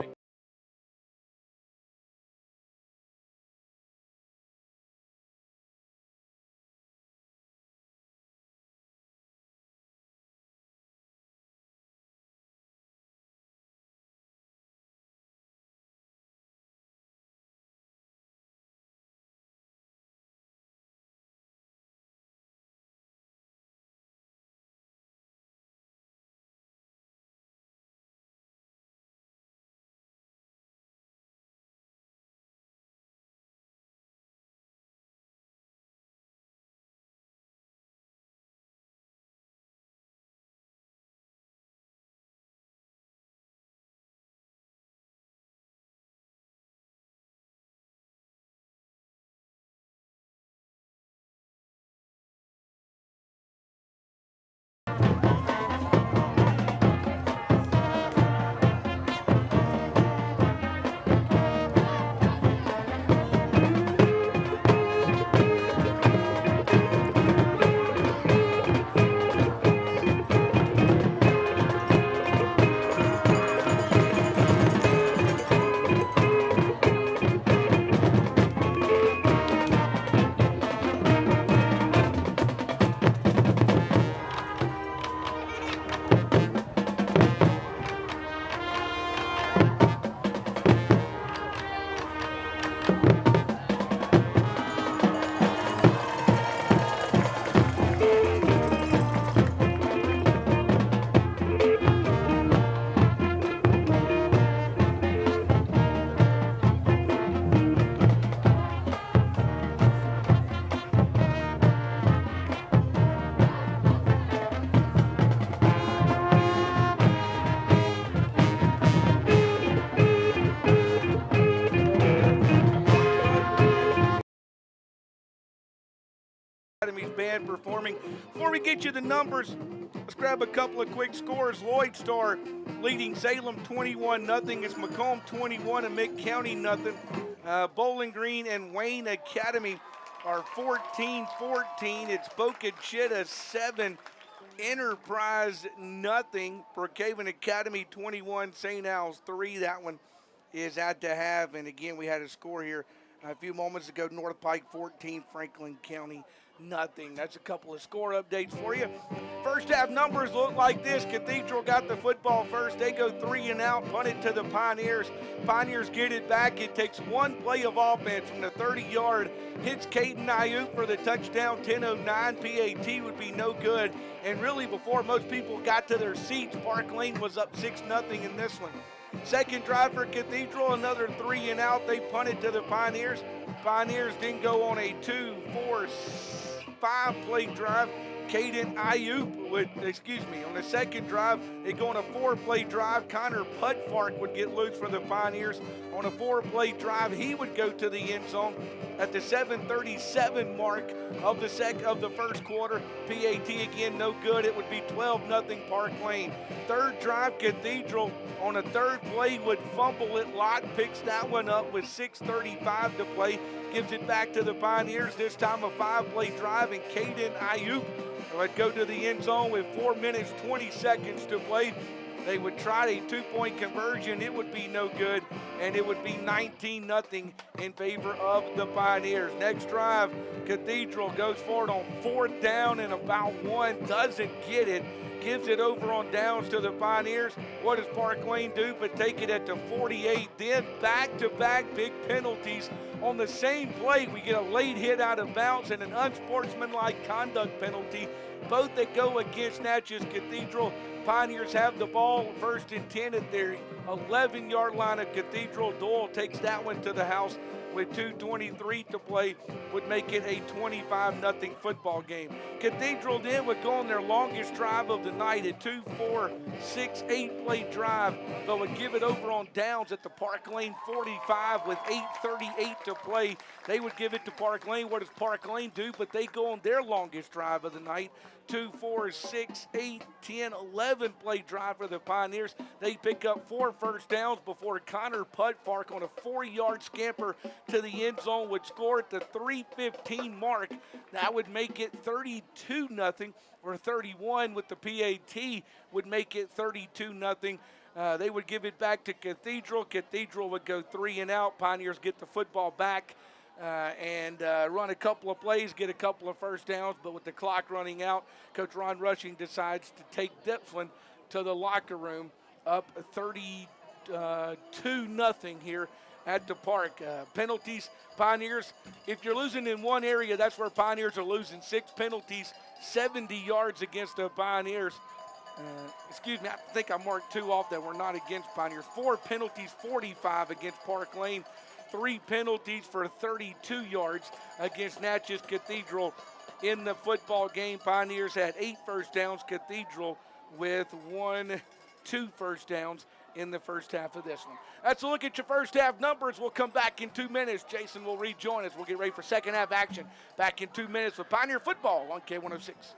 Academy's band performing. Before we get you the numbers, let's grab a couple of quick scores. Lloyd Star leading Salem 21-0. It's Macomb 21 and Mick County 0. Bowling Green and Wayne Academy are 14-14. It's Boca Chita 7, Enterprise 0. Brookhaven Academy 21, St. Al's 3. That one is at the half. And again, we had a score here a few moments ago. North Pike 14, Franklin County 0. That's a couple of score updates for you. First half numbers look like this. Cathedral got the football first. They go 3 and out, punt it to the Pioneers. Pioneers get it back. It takes one play of offense from the 30-yard. Hits Caden Ayuk for the touchdown, 10:09. PAT would be no good. And really, before most people got to their seats, Park Lane was up 6-0 in this one. Second drive for Cathedral, another 3 and out. They punted to the Pioneers. Pioneers then go on a 2, 4, 5 play drive. Caden Ayuk on the second drive, they go on a 4-play drive. Connor Pudfark would get loose for the Pioneers on a 4-play drive. He would go to the end zone at the 7:37 mark of the first quarter. PAT again, no good. It would be 12-0 Park Lane. Third drive, Cathedral on a third play would fumble it. Lott picks that one up with 6:35 to play. Gives it back to the Pioneers, this time a 5-play drive, and Caden Ayuk would go to the end zone with 4 minutes, 20 seconds to play. They would try a 2-point conversion. It would be no good, and it would be 19-0 in favor of the Pioneers. Next drive, Cathedral goes for it on 4th down and about 1, doesn't get it. Gives it over on downs to the Pioneers. What does Park Lane do but take it at the 48? Then back-to-back big penalties on the same play. We get a late hit out of bounds and an unsportsmanlike conduct penalty, both that go against Natchez Cathedral. Pioneers have the ball, 1st and 10 at their 11-yard line of Cathedral. Doyle takes that one to the house with 2:23 to play, would make it a 25-0 football game. Cathedral then would go on their longest drive of the night, a 2, 4, 6, 8-play drive, but would give it over on downs at the Park Lane 45 with 8:38 to play. They would give it to Park Lane. What does Park Lane do? But they go on their longest drive of the night, 2, 4, 6, 8, 10, 11-play drive for the Pioneers. They pick up 4 first downs before Connor Pudfark on a 4-yard scamper to the end zone would score at the 3:15 mark. That would make it 32-0, or 31 with the PAT would make it 32-0. They would give it back to Cathedral. Cathedral would go 3 and out. Pioneers get the football back and run a couple of plays, get a couple of first downs, but with the clock running out, Coach Ron Rushing decides to take Dipsland to the locker room, up 32-0 here at the park. Penalties, Pioneers, if you're losing in one area, that's where Pioneers are losing. 6 penalties, 70 yards against the Pioneers. Excuse me, I think I marked 2 off that were not against Pioneers. 4 penalties, 45 against Park Lane. 3 penalties for 32 yards against Natchez Cathedral in the football game. Pioneers had 8 first downs. Cathedral with 2 first downs in the first half of this one. That's a look at your first half numbers. We'll come back in 2 minutes. Jason will rejoin us. We'll get ready for second half action. Back in 2 minutes with Pioneer football on K106.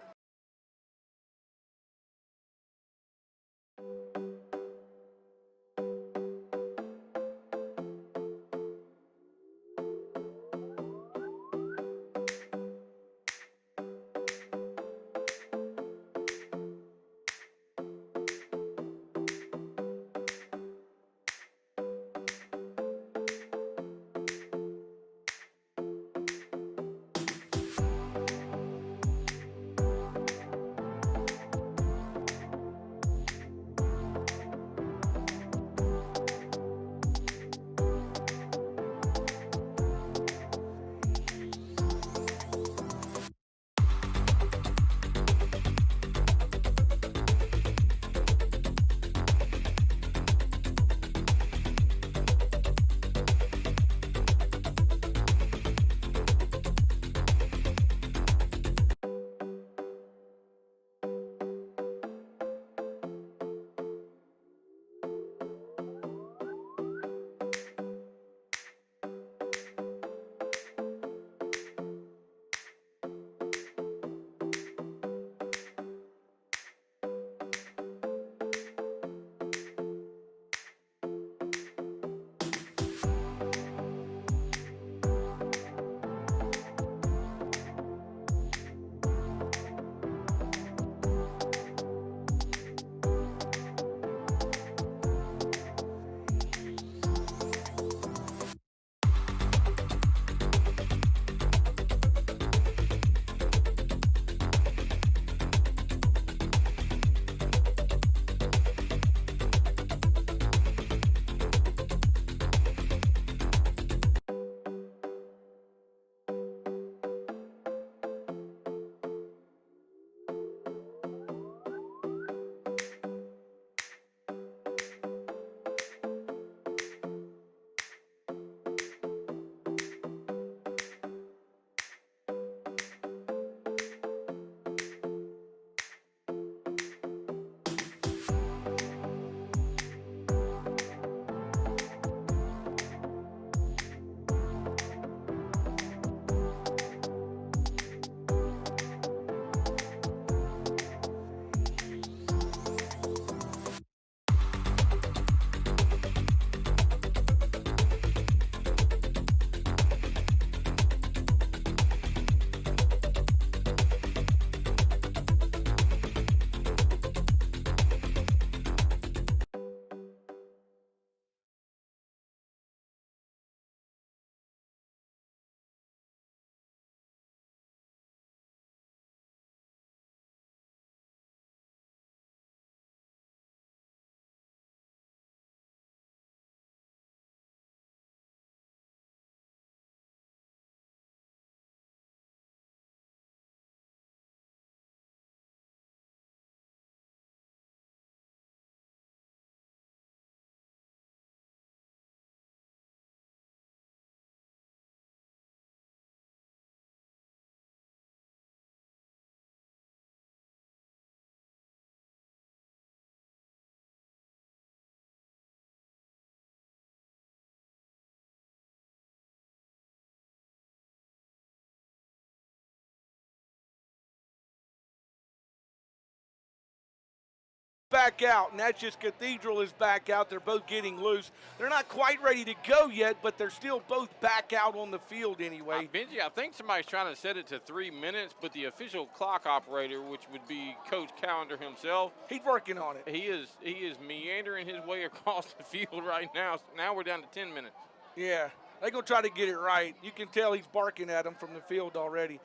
back out. Natchez Cathedral is back out. They're both getting loose. They're not quite ready to go yet, but they're still both back out on the field anyway. Benji, I think somebody's trying to set it to 3 minutes, but the official clock operator, which would be Coach Callender himself, he's working on it. He is meandering his way across the field right now. Now we're down to 10 minutes. Yeah, they're going to try to get it right. You can tell he's barking at them from the field already,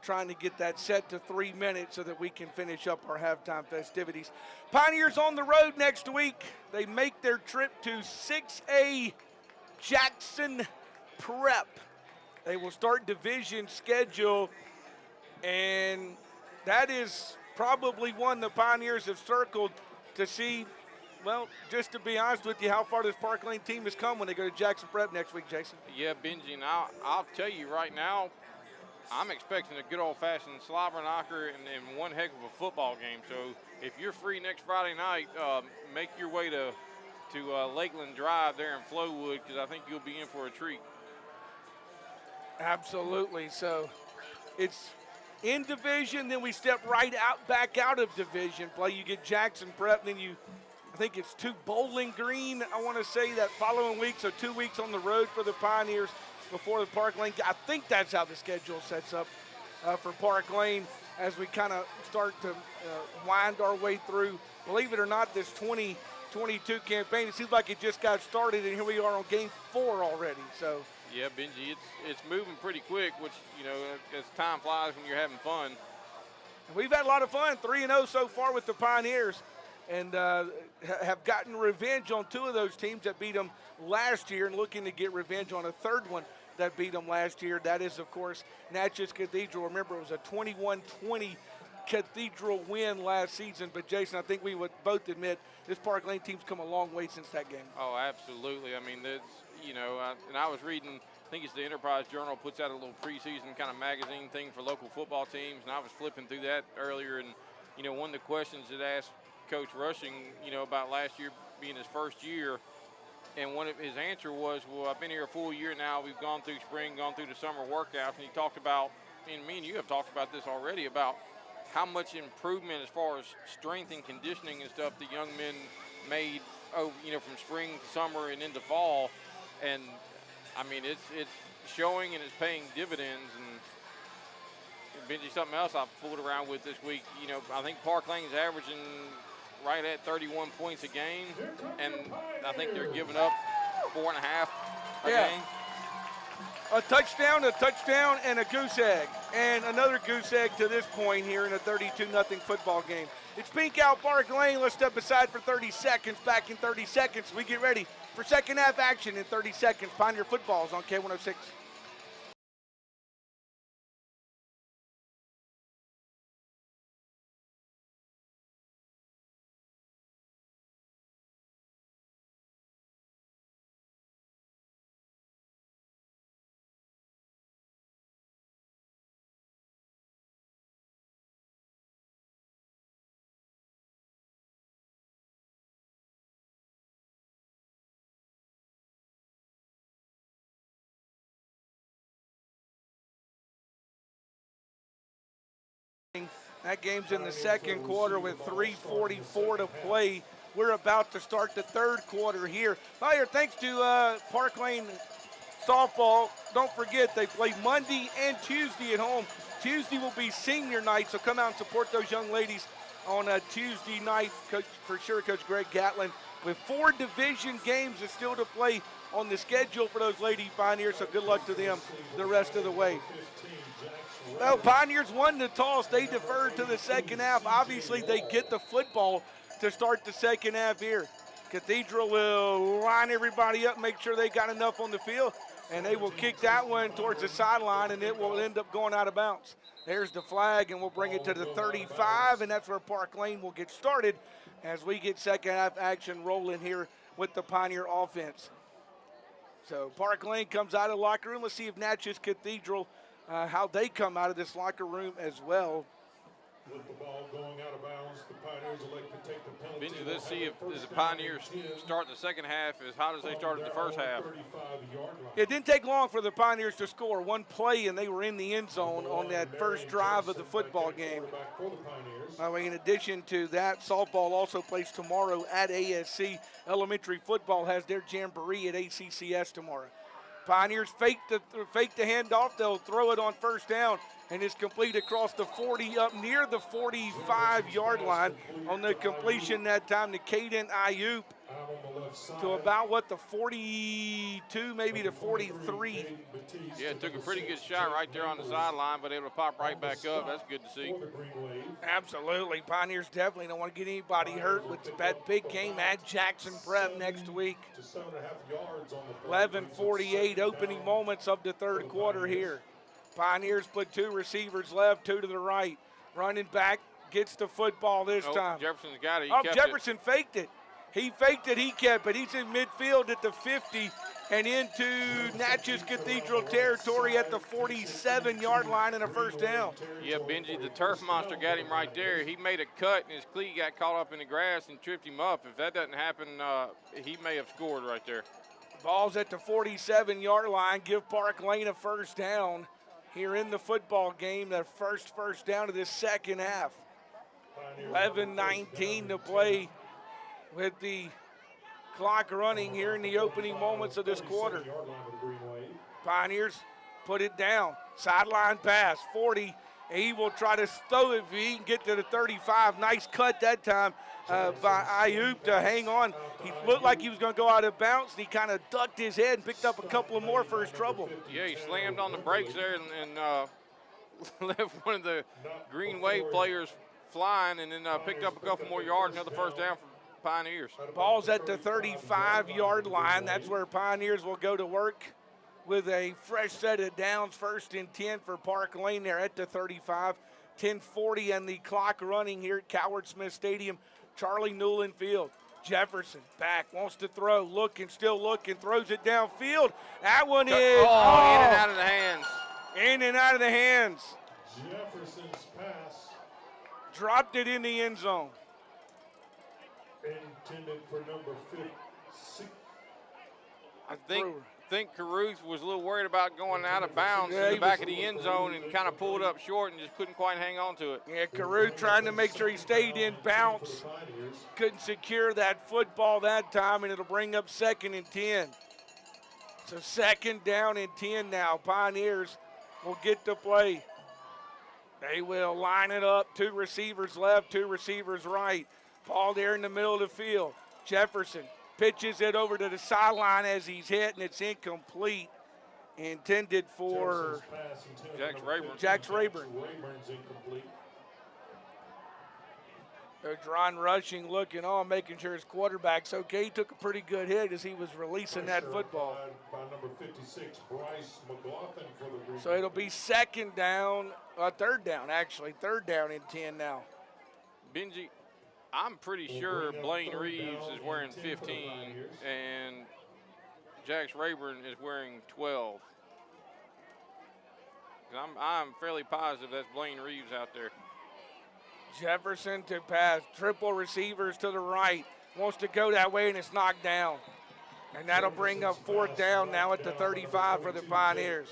trying to get that set to 3 minutes so that we can finish up our halftime festivities. Pioneers on the road next week. They make their trip to 6A Jackson Prep. They will start division schedule, and that is probably one the Pioneers have circled to see. Well, just to be honest with you, how far this Park Lane team has come when they go to Jackson Prep next week, Jason. Yeah, Benji, and I'll tell you right now, I'm expecting a good old-fashioned slobber knocker and one heck of a football game. So if you're free next Friday night, make your way to Lakeland Drive there in Flowood, because I think you'll be in for a treat. Absolutely. So it's in division, then we step right back out of division play. You get Jackson Prep, then I think it's 2 Bowling Green, I want to say, that following week. So 2 weeks on the road for the Pioneers before the Park Lane. I think that's how the schedule sets up for Park Lane as we kind of start to wind our way through, believe it or not, this 2022 campaign. It seems like it just got started, and here we are on game 4 already. So yeah, Benji, it's moving pretty quick, which, as time flies when you're having fun. We've had a lot of fun, 3-0 so far with the Pioneers, and have gotten revenge on 2 of those teams that beat them last year, and looking to get revenge on a 3rd one that beat them last year. That is, of course, Natchez Cathedral. Remember, it was a 21-20 Cathedral win last season. But, Jason, I think we would both admit this Park Lane team's come a long way since that game. Oh, absolutely. I mean, and I was reading, I think it's the Enterprise Journal puts out a little preseason kind of magazine thing for local football teams, and I was flipping through that earlier, and, one of the questions that asked Coach Rushing, about last year being his first year, and one of his answer was, well, I've been here a full year now. We've gone through spring, gone through the summer workouts, and he talked about, and me and you have talked about this already, about how much improvement as far as strength and conditioning and stuff the young men made, from spring to summer and into fall. And, I mean, it's showing and it's paying dividends. And Benji, something else I fooled around with this week, I think Park Lane's averaging right at 31 points a game, and I think they're giving up 4.5 a game. A touchdown, and a goose egg. And another goose egg to this point here in a 32-0 football game. It's Pink Out Park Lane. Let's step aside for 30 seconds. Back in 30 seconds, we get ready for second half action in 30 seconds. Pioneer Football is on K106. That game's in the second quarter with 3:44 to play. We're about to start the third quarter here. Fire, thanks to Park Lane softball. Don't forget, they play Monday and Tuesday at home. Tuesday will be senior night, so come out and support those young ladies on a Tuesday night. Coach, for sure, Coach Greg Gatlin, with 4 division games that still to play on the schedule for those Lady Pioneers, so good luck to them the rest of the way. Well, Pioneers won the toss. They deferred to the second half. Obviously, they get the football to start the second half here. Cathedral will line everybody up, make sure they got enough on the field, and they will kick that one towards the sideline, and it will end up going out of bounds. There's the flag, and we'll bring it to the 35, and that's where Park Lane will get started as we get second half action rolling here with the Pioneer offense. So Park Lane comes out of the locker room. Let's see if Natchez Cathedral, how they come out of this locker room as well. With the ball going out of bounds, the Pioneers Benji, let's see if the Pioneers start the second half as hot as they started the first half. It didn't take long for the Pioneers to score. One play, and they were in the end zone on that first drive of the football game. In addition to that, softball also plays tomorrow at ASC. Elementary football has their jamboree at ACCS tomorrow. Pioneers fake the handoff. They'll throw it on first down, and it's complete across the 40, up near the 45-yard line on the completion that time to Caden Ayuk to about, the 42, maybe the 43. Yeah, took a pretty good shot right there on the sideline, but able to pop right back up. That's good to see. Absolutely. Pioneers definitely don't want to get anybody hurt with that big game at Jackson Prep next week. 11:48 opening moments of the third quarter here. Pioneers put two receivers left, two to the right. Running back gets the football this time. Jefferson's got it. Jefferson faked it. He faked it, he kept it. He's in midfield at the 50 and into Natchez Cathedral territory at the 47-yard line and a first down. Yeah, Benji, the turf monster got him right there. He made a cut, and his cleat got caught up in the grass and tripped him up. If that doesn't happen, he may have scored right there. Ball's at the 47-yard line. Give Park Lane a first down here in the football game. The first down of this second half. 11:19 to play with the clock running here in the opening moments of this quarter. Pioneers put it down. Sideline pass, 40. He will try to throw it if he can get to the 35. Nice cut that time by Ayuk to hang on. He looked like he was going to go out of bounds, and he kind of ducked his head and picked up a couple of more for his trouble. Yeah, he slammed on the brakes there and left one of the Green Wave players flying, and then picked up a couple more yards, another first down for Pioneers. Ball's at the 35-yard line. That's where Pioneers will go to work with a fresh set of downs. 1st and 10 for Park Lane there at the 35. 10:40 and the clock running here at Coward Smith Stadium. Charlie Newland Field. Jefferson back, wants to throw, still looking, throws it downfield. That one is in and out of the hands. In and out of the hands. Jefferson's pass dropped it in the end zone. Intended for number 6. I think Caruth was a little worried about going out of bounds in the back of the end zone and kind of pulled up short and just couldn't quite hang on to it. Yeah, Caruth trying to make sure he stayed in bounds. Couldn't secure that football that time, and it'll bring up 2nd and 10. So 2nd down and 10 now. Pioneers will get to play. They will line it up. 2 receivers left, 2 receivers right. Ball there in the middle of the field. Jefferson pitches it over to the sideline as he's hit, and it's incomplete. Intended for Jax Rayburn. Ron Rushing looking on, making sure his quarterback's okay. He took a pretty good hit as he was releasing that football. By number 56, Bryce McLaughlin for the so it'll be 2nd down, 3rd down actually. 3rd down and 10 now. Benji, I'm pretty sure Blaine Reeves is wearing 15 and Jax Rayburn is wearing 12. I'm fairly positive that's Blaine Reeves out there. Jefferson to pass, triple receivers to the right. Wants to go that way, and it's knocked down. And that'll bring up 4th down now at the 35 for the Pioneers.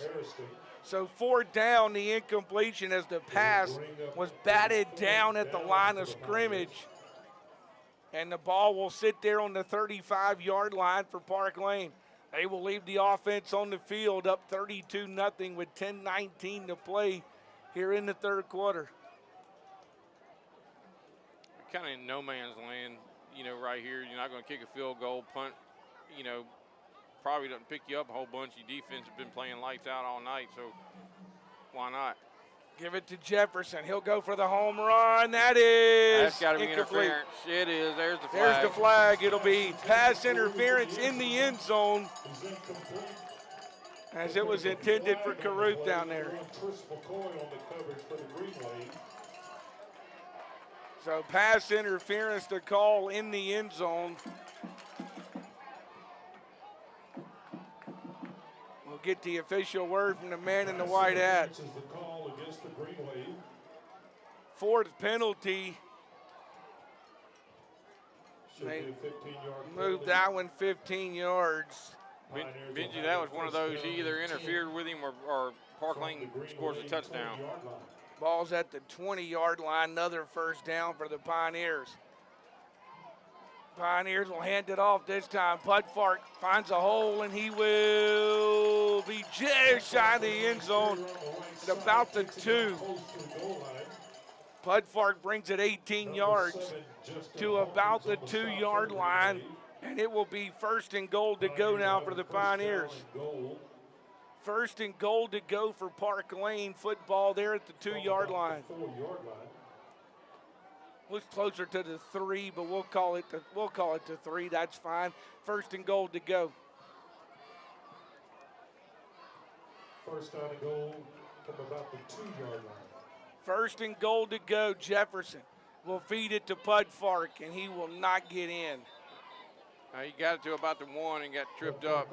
So 4th down, the incompletion as the pass was batted down at the line of scrimmage. And the ball will sit there on the 35-yard line for Park Lane. They will leave the offense on the field up 32-0 with 10:19 to play here in the third quarter. Kind of in no man's land, right here. You're not going to kick a field goal, punt, probably doesn't pick you up a whole bunch. Your defense has been playing lights out all night, so why not? Give it to Jefferson. He'll go for the home run. That's got to be incomplete. Interference. It is. There's the flag. There's the flag. It'll be pass interference in the end zone, as it was intended for Caruth down there. So pass interference to call in the end zone. We'll get the official word from the man in the white hat. 4th penalty Should They be a 15-yard moved that one 15 yards. Benji, that was one of those, he either interfered with him or Park Lane scores a touchdown. Ball's at the 20-yard line, another first down for the Pioneers. Pioneers will hand it off this time. Pudfark finds a hole, and he will be just shy of the end zone at about the 2. Pudfark brings it 18 yards to about the 2-yard line, and it will be first and goal to go now for the Pioneers. First and goal to go for Park Lane. Football there at the 2-yard line. Looks closer to the 3, but we'll call it the 3. That's fine. First and goal to go. First down and goal from about the 2-yard line. First and goal to go. Jefferson will feed it to Pudfark, and he will not get in. He got it to about the 1 and got tripped up.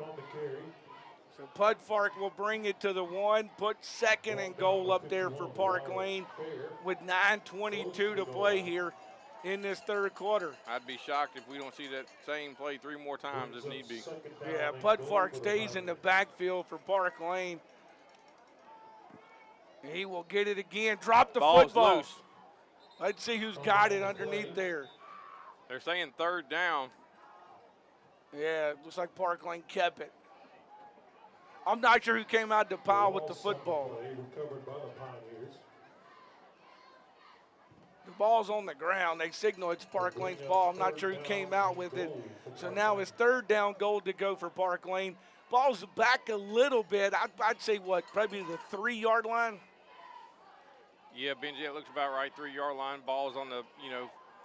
So Pudfark will bring it to the 1, put second and goal up there for Park Lane with 9:22 to play here in this third quarter. I'd be shocked if we don't see that same play 3 more times if need be. Yeah, Pudfark stays in the backfield for Park Lane. He will get it again. Drop the Ball's football. loose. Let's see who's got it underneath there. They're saying third down. Yeah, it looks like Park Lane kept it. I'm not sure who came out of the pile with the football. Recovered by the Pioneers. The ball's on the ground. They signal it's Park Lane's ball. I'm not sure who came out with it. So now it's third down goal to go for Park Lane. Ball's back a little bit. I'd say what, probably the 3-yard line? Yeah, Benji, it looks about right. 3-yard line. Ball's on the,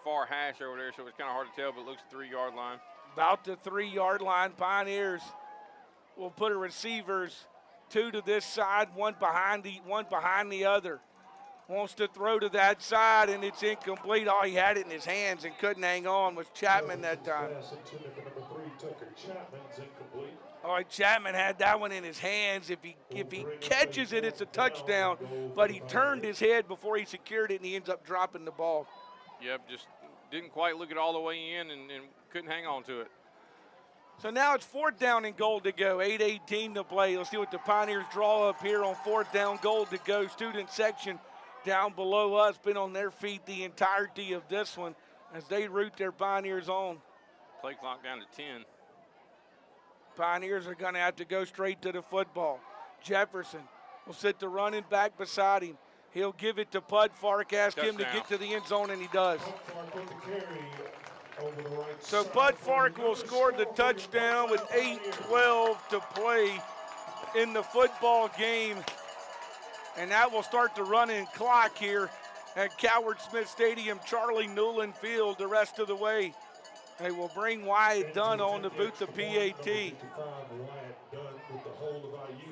far hash over there, so it's kind of hard to tell, but it looks 3-yard line. About the 3-yard line. Pioneers will put a receivers, 2 to this side, one behind the other. Wants to throw to that side, and it's incomplete. Oh, he had it in his hands and couldn't hang on. Was Chapman that time. All right, Chapman had that one in his hands. If he catches it, it's a touchdown. But he turned his head before he secured it, and he ends up dropping the ball. Yep, just didn't quite look it all the way in and couldn't hang on to it. So now it's fourth down and goal to go. 8:18 to play. Let's see what the Pioneers draw up here on fourth down goal to go. Student section down below us been on their feet the entirety of this one as they root their Pioneers on. Play clock down to 10. Pioneers are going to have to go straight to the football. Jefferson will sit the running back beside him. He'll give it to Pudfark, ask him to get to the end zone, and he does. So Pudfark will score the touchdown with 8:12 to play in the football game. And that will start the running clock here at Coward Smith Stadium, Charlie Newland Field the rest of the way. They will bring Wyatt Dunn on to boot the PAT.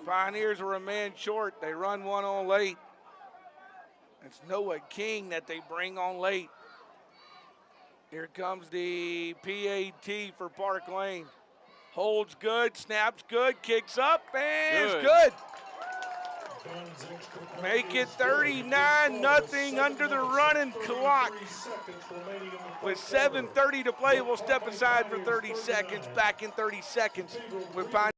Pioneers are a man short. They run one on late. It's Noah King that they bring on late. Here comes the PAT for Park Lane. Holds good, snaps good, kicks up, and it's good. Make it 39-0 under the running clock. With 7:30 to play, we'll step aside for 30 seconds. Back in 30 seconds with Pioneer.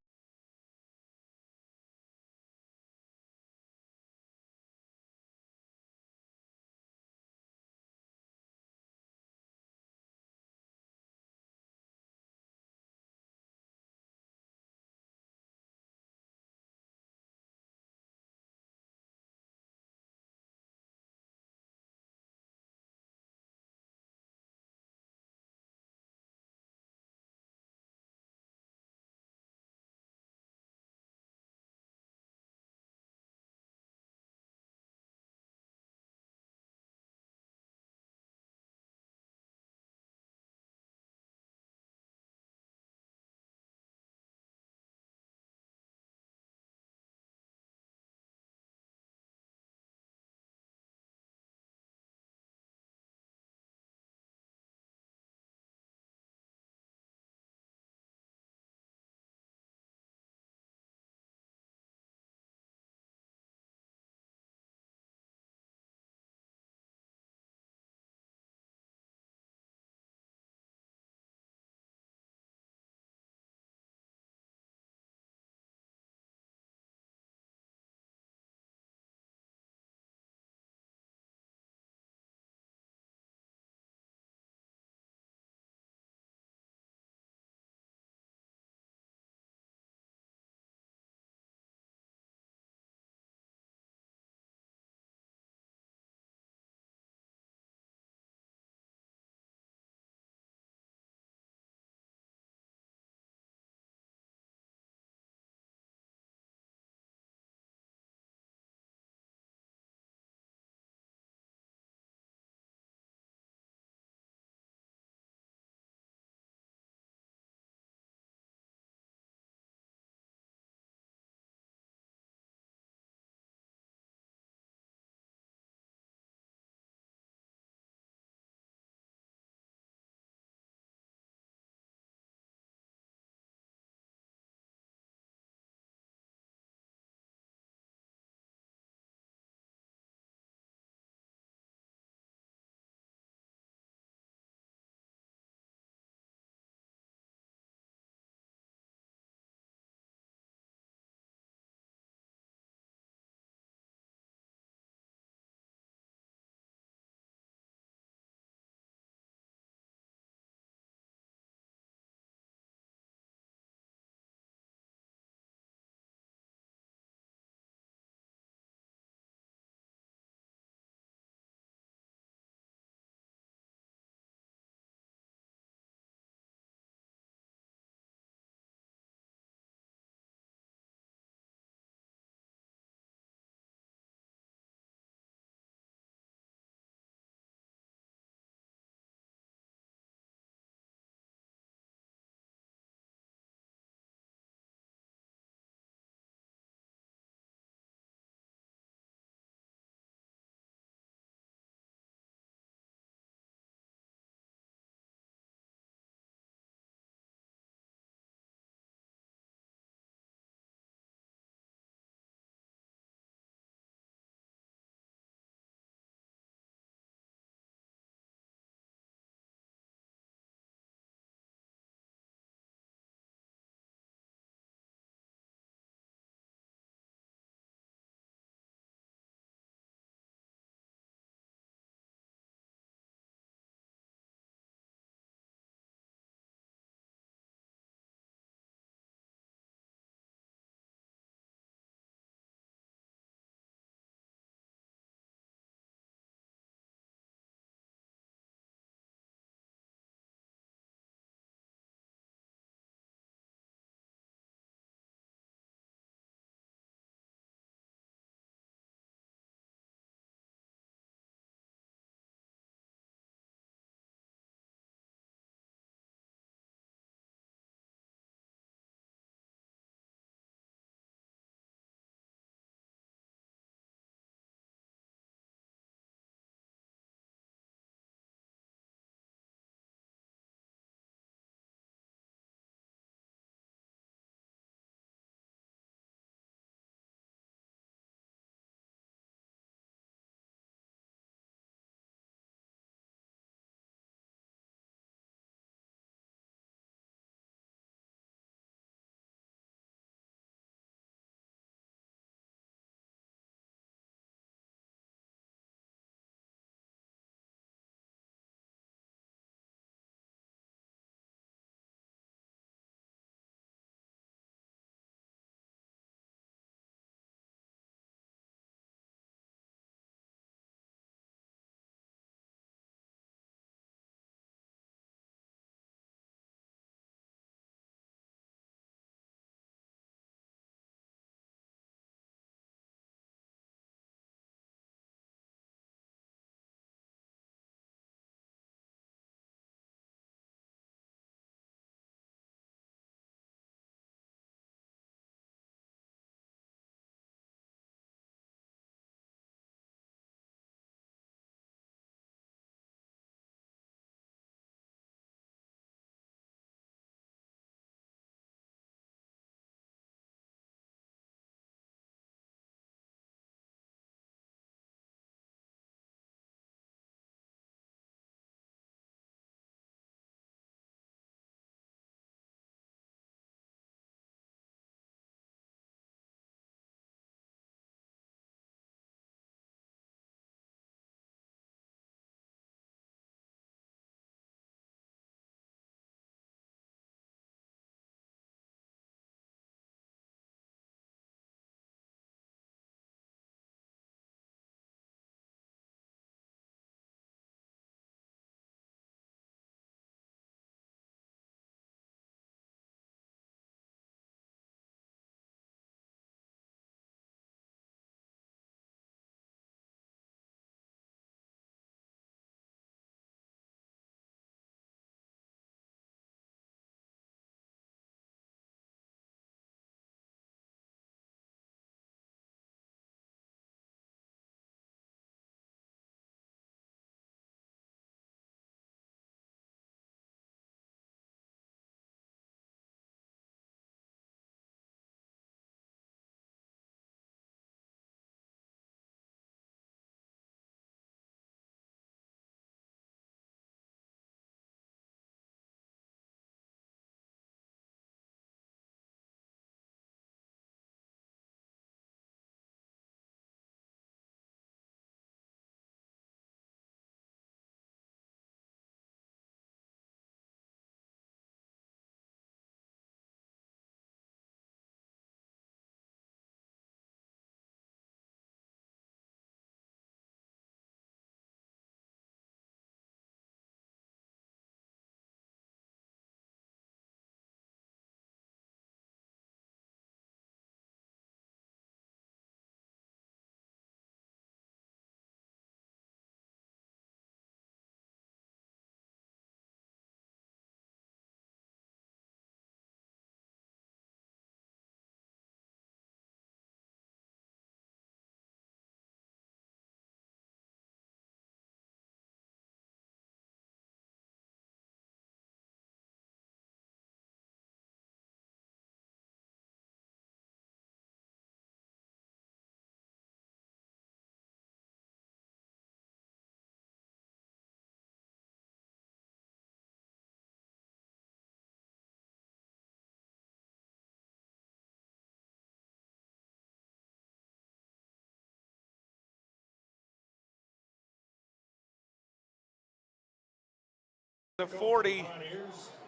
The 40.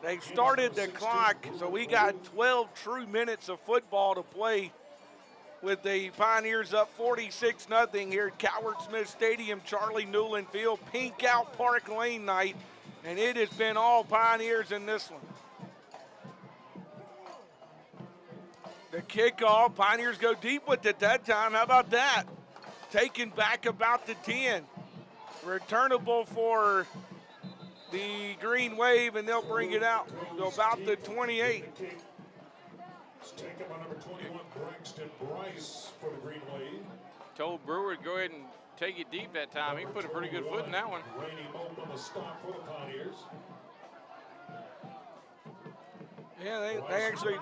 They started the clock, so we got 12 true minutes of football to play with the Pioneers up 46-0 here at Coward Smith Stadium, Charlie Newland Field, Pink Out Park Lane night, and it has been all Pioneers in this one. The kickoff, Pioneers go deep with it that time. How about that? Taken back about the 10. Returnable for the Green Wave, and they'll bring it out to about the 28. It's taken by number 21, Braxton Bryce for the Green Wave. Told Brewer to go ahead and take it deep that time. He put a pretty good foot in that one. Rainey Moak on the stop for the Pioneers. Yeah, they actually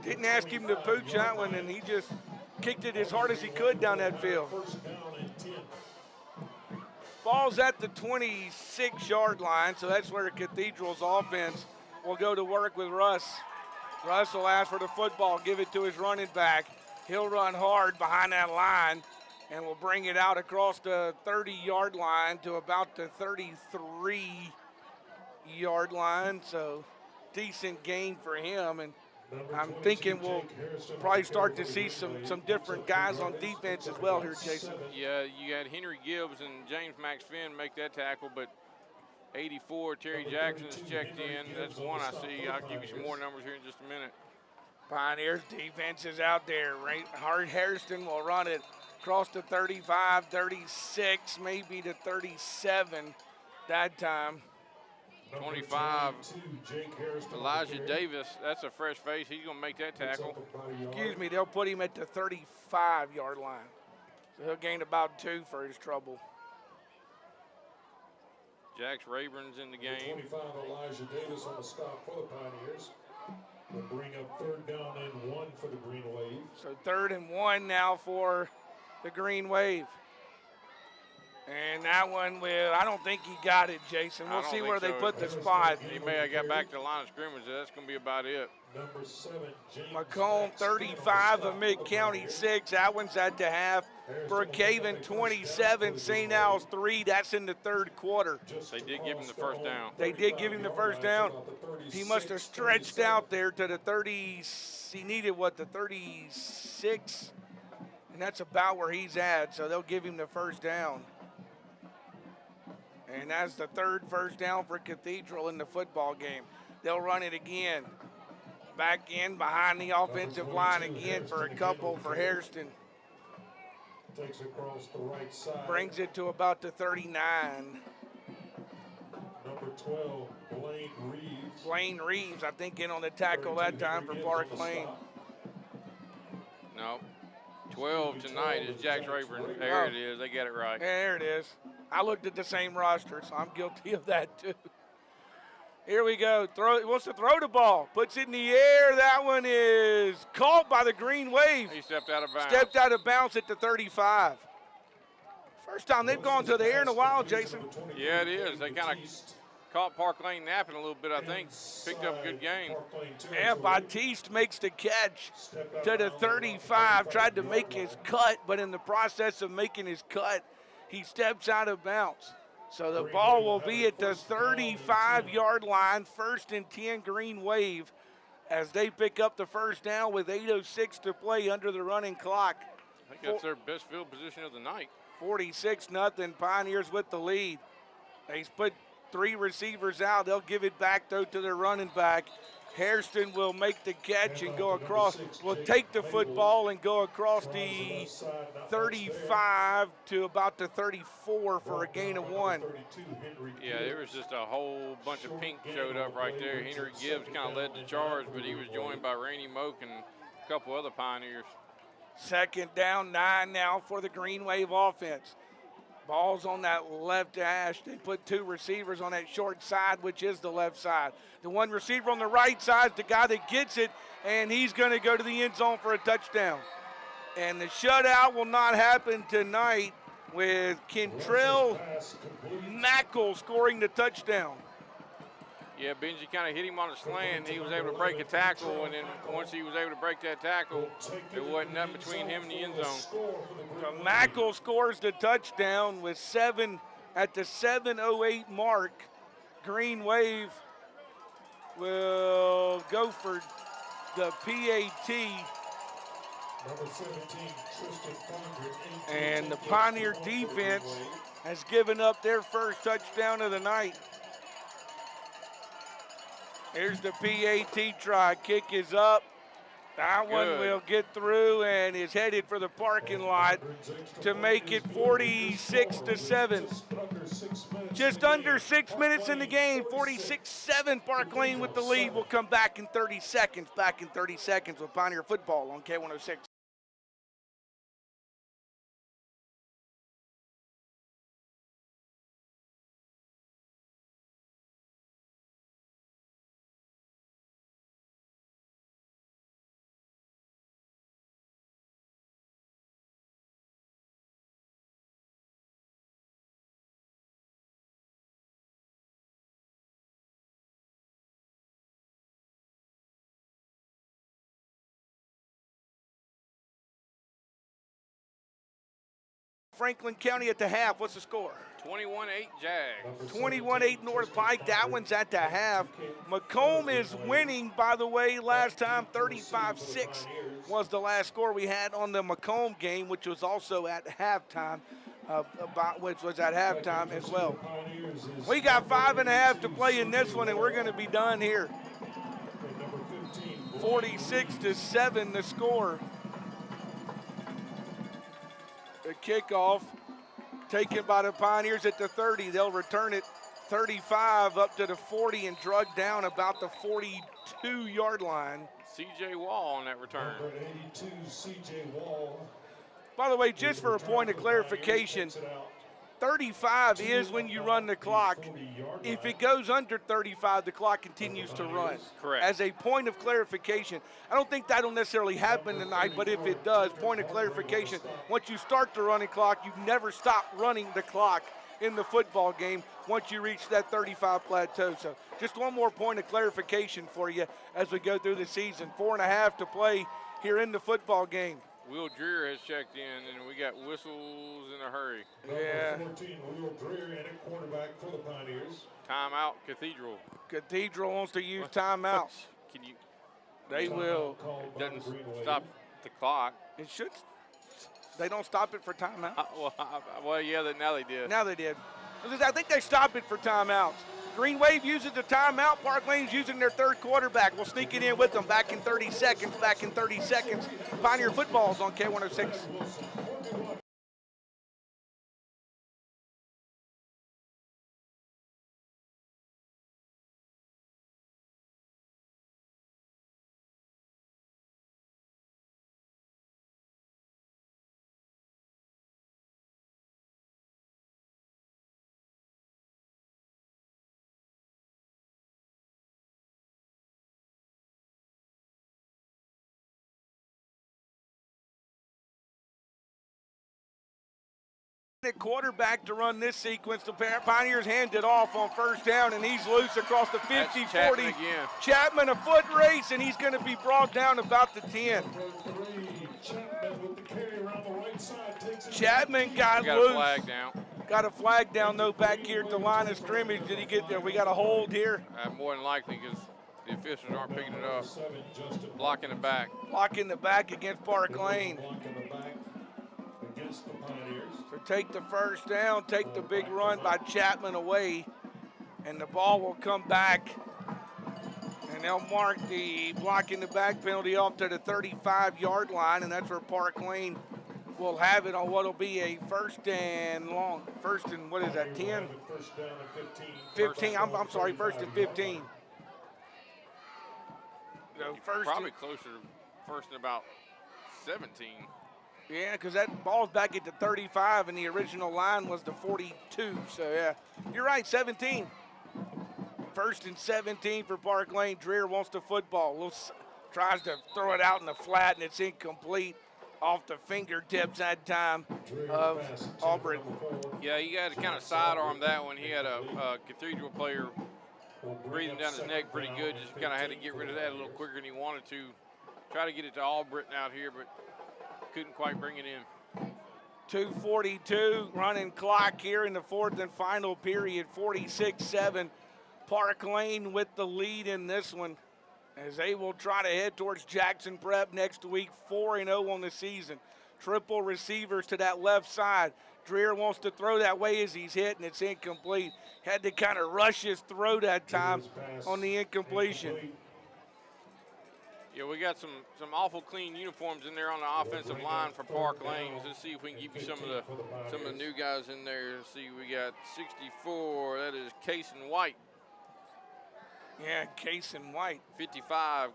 didn't ask him to pooch that one, and he just kicked it as hard as he could down that field. First down and 10. Ball's at the 26-yard line, so that's where Cathedral's offense will go to work with Russ. Russ will ask for the football, give it to his running back. He'll run hard behind that line, and will bring it out across the 30-yard line to about the 33-yard line, so decent gain for him, and I'm thinking we'll probably start to see some different guys on defense as well here, Jason. Yeah, you got Henry Gibbs and James Max Finn make that tackle, but 84, Terry Jackson is checked in. That's one I see. I'll give you some more numbers here in just a minute. Pioneers defense is out there. Hart Hairston will run it across the 35, 36, maybe to 37 that time. 25, Elijah Davis, that's a fresh face. He's going to make that tackle. Excuse me, they'll put him at the 35-yard line. So he'll gain about 2 for his trouble. Jax Rayburn's in the game. 25, Elijah Davis on the stop for the Pioneers. Will bring up third down and 1 for the Green Wave. So 3rd and 1 now for the Green Wave. And that one, I don't think he got it, Jason. We'll see where they put the spot. He may have got back to the line of scrimmage. That's going to be about it. Number 7, James Macomb 35 of Mid-County 6. That one's at the half. Brookhaven 27, St. Al's 3. That's in the 3rd quarter. They did give him the first down. They did give him the first down. He must have stretched out there to the 30. He needed, what, the 36? And that's about where he's at, so they'll give him the first down. And that's the 3rd first down for Cathedral in the football game. They'll run it again. Back in behind the offensive line again for a couple for Hairston. takes it across the right side. Brings it to about the 39. Number 12, Blaine Reeves. Blaine Reeves, I think, in on the tackle that time for Park Lane. No. 12 tonight is Jax Rayburn. There it is. They got it right. There it is. I looked at the same roster, so I'm guilty of that too. Here we go. He wants to throw the ball. Puts it in the air. That one is caught by the Green Wave. He stepped out of bounds. Stepped out of bounds at the 35. First time they've gone to the air in a while, Jason. Yeah, it is. They kind of caught Park Lane napping a little bit, I think. Picked up a good game. Yeah, Batiste makes the catch to the 35. Tried to make his cut, but in the process of making his cut, he steps out of bounds. So the ball will be at the 35-yard line, 1st and 10 Green Wave, as they pick up the first down with 8:06 to play under the running clock. I think that's their best field position of the night. 46-0, Pioneers with the lead. They put 3 receivers out. They'll give it back, though, to their running back. Hairston will make the catch and go across, will take the football and go across the 35 to about the 34 for a gain of 1. Yeah, there was just a whole bunch of pink showed up right there. Henry Gibbs kind of led the charge, but he was joined by Rainey Moak and a couple other Pioneers. 2nd down, 9 now for the Green Wave offense. Ball's on that left hash. They put 2 receivers on that short side, which is the left side. The one receiver on the right side is the guy that gets it, and he's going to go to the end zone for a touchdown. And the shutout will not happen tonight with Kentrell Mackle scoring the touchdown. Yeah, Benji kind of hit him on a slant. He was able to break a tackle, and then once he was able to break that tackle, there wasn't nothing between him and the end zone. So Mackle scores the touchdown with 7 at the 7:08 mark. Green Wave will go for the PAT. Number 17, Tristan Fonder, And the Pioneer defense has given up their first touchdown of the night. Here's the PAT try. Kick is up. That one will get through and is headed for the parking lot to make it 46-7. Just under 6 minutes in the game. 46-7. Park Lane with the lead. We'll come back in 30 seconds. Back in 30 seconds with Pioneer football on K106. Franklin County at the half. What's the score? 21-8 Jags. 21-8 North Pike. That one's at the half. Macomb is winning, by the way, last time. 35-6 was the last score we had on the Macomb game, which was also at halftime. Which was at halftime as well. We got 5.5 to play in this one, and we're going to be done here. 46-7 the score. The kickoff taken by the Pioneers at the 30. They'll return it 35 up to the 40 and drug down about the 42-yard line. C.J. Wall on that return. Number 82, C.J. Wall. By the way, just for a point of clarification, 35 is when you run the clock. If it goes under 35, the clock continues to run. Correct. As a point of clarification, I don't think that'll necessarily happen tonight, but if it does, point of clarification, once you start the running clock, you never stop running the clock in the football game once you reach that 35 plateau. So just one more point of clarification for you as we go through the season. 4.5 to play here in the football game. Will Dreer has checked in, and we got whistles in a hurry. Yeah. Number 14, Will Dreer, and a quarterback for the Pioneers. Timeout, Cathedral. Cathedral wants to use timeouts. Can you? They will. Doesn't stop the clock. It should. They don't stop it for timeout. Well, yeah, now they did. Now they did. I think they stop it for timeouts. Green Wave uses the timeout. Park Lane's using their third quarterback. We'll sneak it in with them. Back in 30 seconds. Back in 30 seconds. Pioneer football's on K106. Quarterback to run this sequence. The Pioneers hand it off on first down, and he's loose across the 50, 40. Chapman a foot race, and he's going to be brought down about the 10. Chapman got loose. A flag down. Got a flag down, though, back here at the line of scrimmage. Did he get there? We got a hold here. More than likely, because the officials aren't picking it up. Blocking the back. Blocking the back against Park Lane. Against the Pioneers. So take the first down, take the big run by Chapman away, and the ball will come back. And they'll mark the blocking the back penalty off to the 35-yard line, and that's where Park Lane will have it on what will be a first and long. First and, what is that, 10? First down and 15. I'm sorry, first and 15. So Probably closer to first and about 17. Yeah, because that ball's back at the 35, and the original line was the 42. So, yeah, you're right, 17. First and 17 for Park Lane. Dreer wants the football. Tries to throw it out in the flat, and it's incomplete off the fingertips that time of Auburn. Yeah, you got to kind of sidearm that one. He had a Cathedral player breathing down his neck pretty good. Just kind of had to get rid of that a little quicker than he wanted to. Try to get it to Albritton out here, but couldn't quite bring it in. 2:42 running clock here in the fourth and final period. 46-7. Park Lane with the lead in this one, as they will try to head towards Jackson Prep next week, 4-0 on the season. Triple receivers to that left side. Dreer wants to throw that way as he's hit, and it's incomplete. Had to kind of rush his throw that time on the incompletion. Yeah, we got some awful clean uniforms in there on the offensive line for Park Lanes. Let's see if we can give you some of the new guys in there. Let's see, we got 64. That is Cason White. Yeah, Cason White. 55.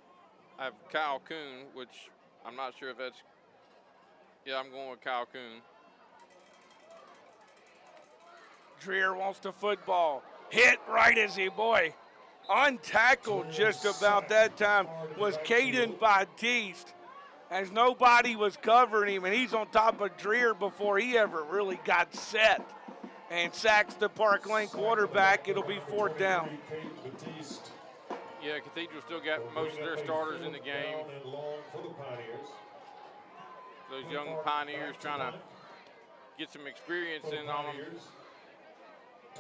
I have Kyle Kuhn, which I'm not sure if that's. Yeah, I'm going with Kyle Kuhn. Dreer wants the football. Hit right as he, boy, untackled just about that time was Caden Batiste, as nobody was covering him, and he's on top of Dreer before he ever really got set, and sacks the Park Lane quarterback. It'll be 4th down. Yeah, Cathedral still got most of their starters in the game. Those young Pioneers trying to get some experience in on them.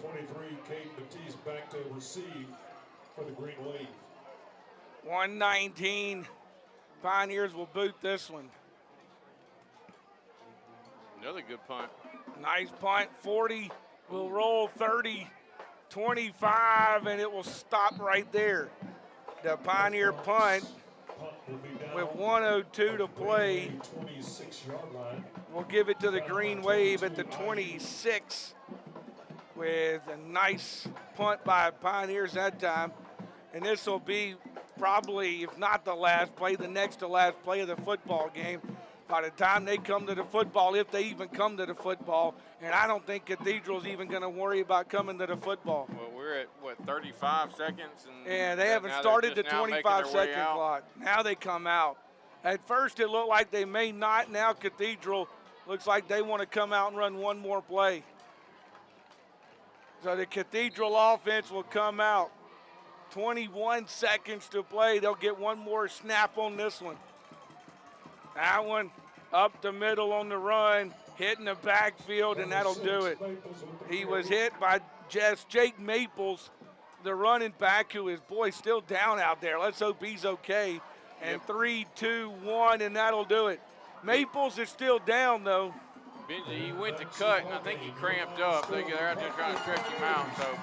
23, Caden Batiste back to receive for the Green Wave. 119. Pioneers will boot this one. Another good punt. Nice punt. 40 will roll 30, 25, and it will stop right there. The Pioneer punt with 1:02 to play. We'll give it to the Green Wave at the 26 with a nice punt by Pioneers that time. And this will be probably, if not the last play, the next to last play of the football game. By the time they come to the football, if they even come to the football, and I don't think Cathedral's even going to worry about coming to the football. Well, we're at, what, 35 seconds? And yeah, they haven't started the 25-second clock. Now they come out. At first, it looked like they may not. Now Cathedral looks like they want to come out and run one more play. So the Cathedral offense will come out. 21 seconds to play. They'll get one more snap on this one. That one up the middle on the run, hitting the backfield, and that'll do it. He was hit by Jake Maples, the running back, who is, boy, still down out there. Let's hope he's okay. And 3, 2, 1, and that'll do it. Maples is still down, though. Benji, he went to cut, and I think he cramped up. They're out there trying to stretch him out. So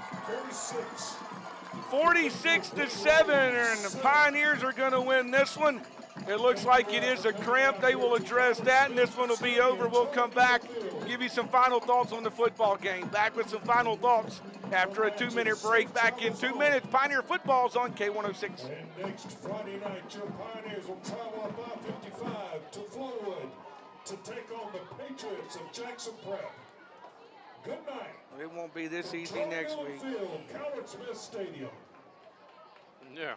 46-7, and the Pioneers are going to win this one. It looks like it is a cramp. They will address that, and this one will be over. We'll come back, give you some final thoughts on the football game. Back with some final thoughts after a 2-minute break. Back in 2 minutes. Pioneer football's on K106. And next Friday night, your Pioneers will travel up I-55 to Flowood to take on the Patriots of Jackson Prep. Good night. It won't be this easy next week. Field, Coward Smith Stadium. yeah.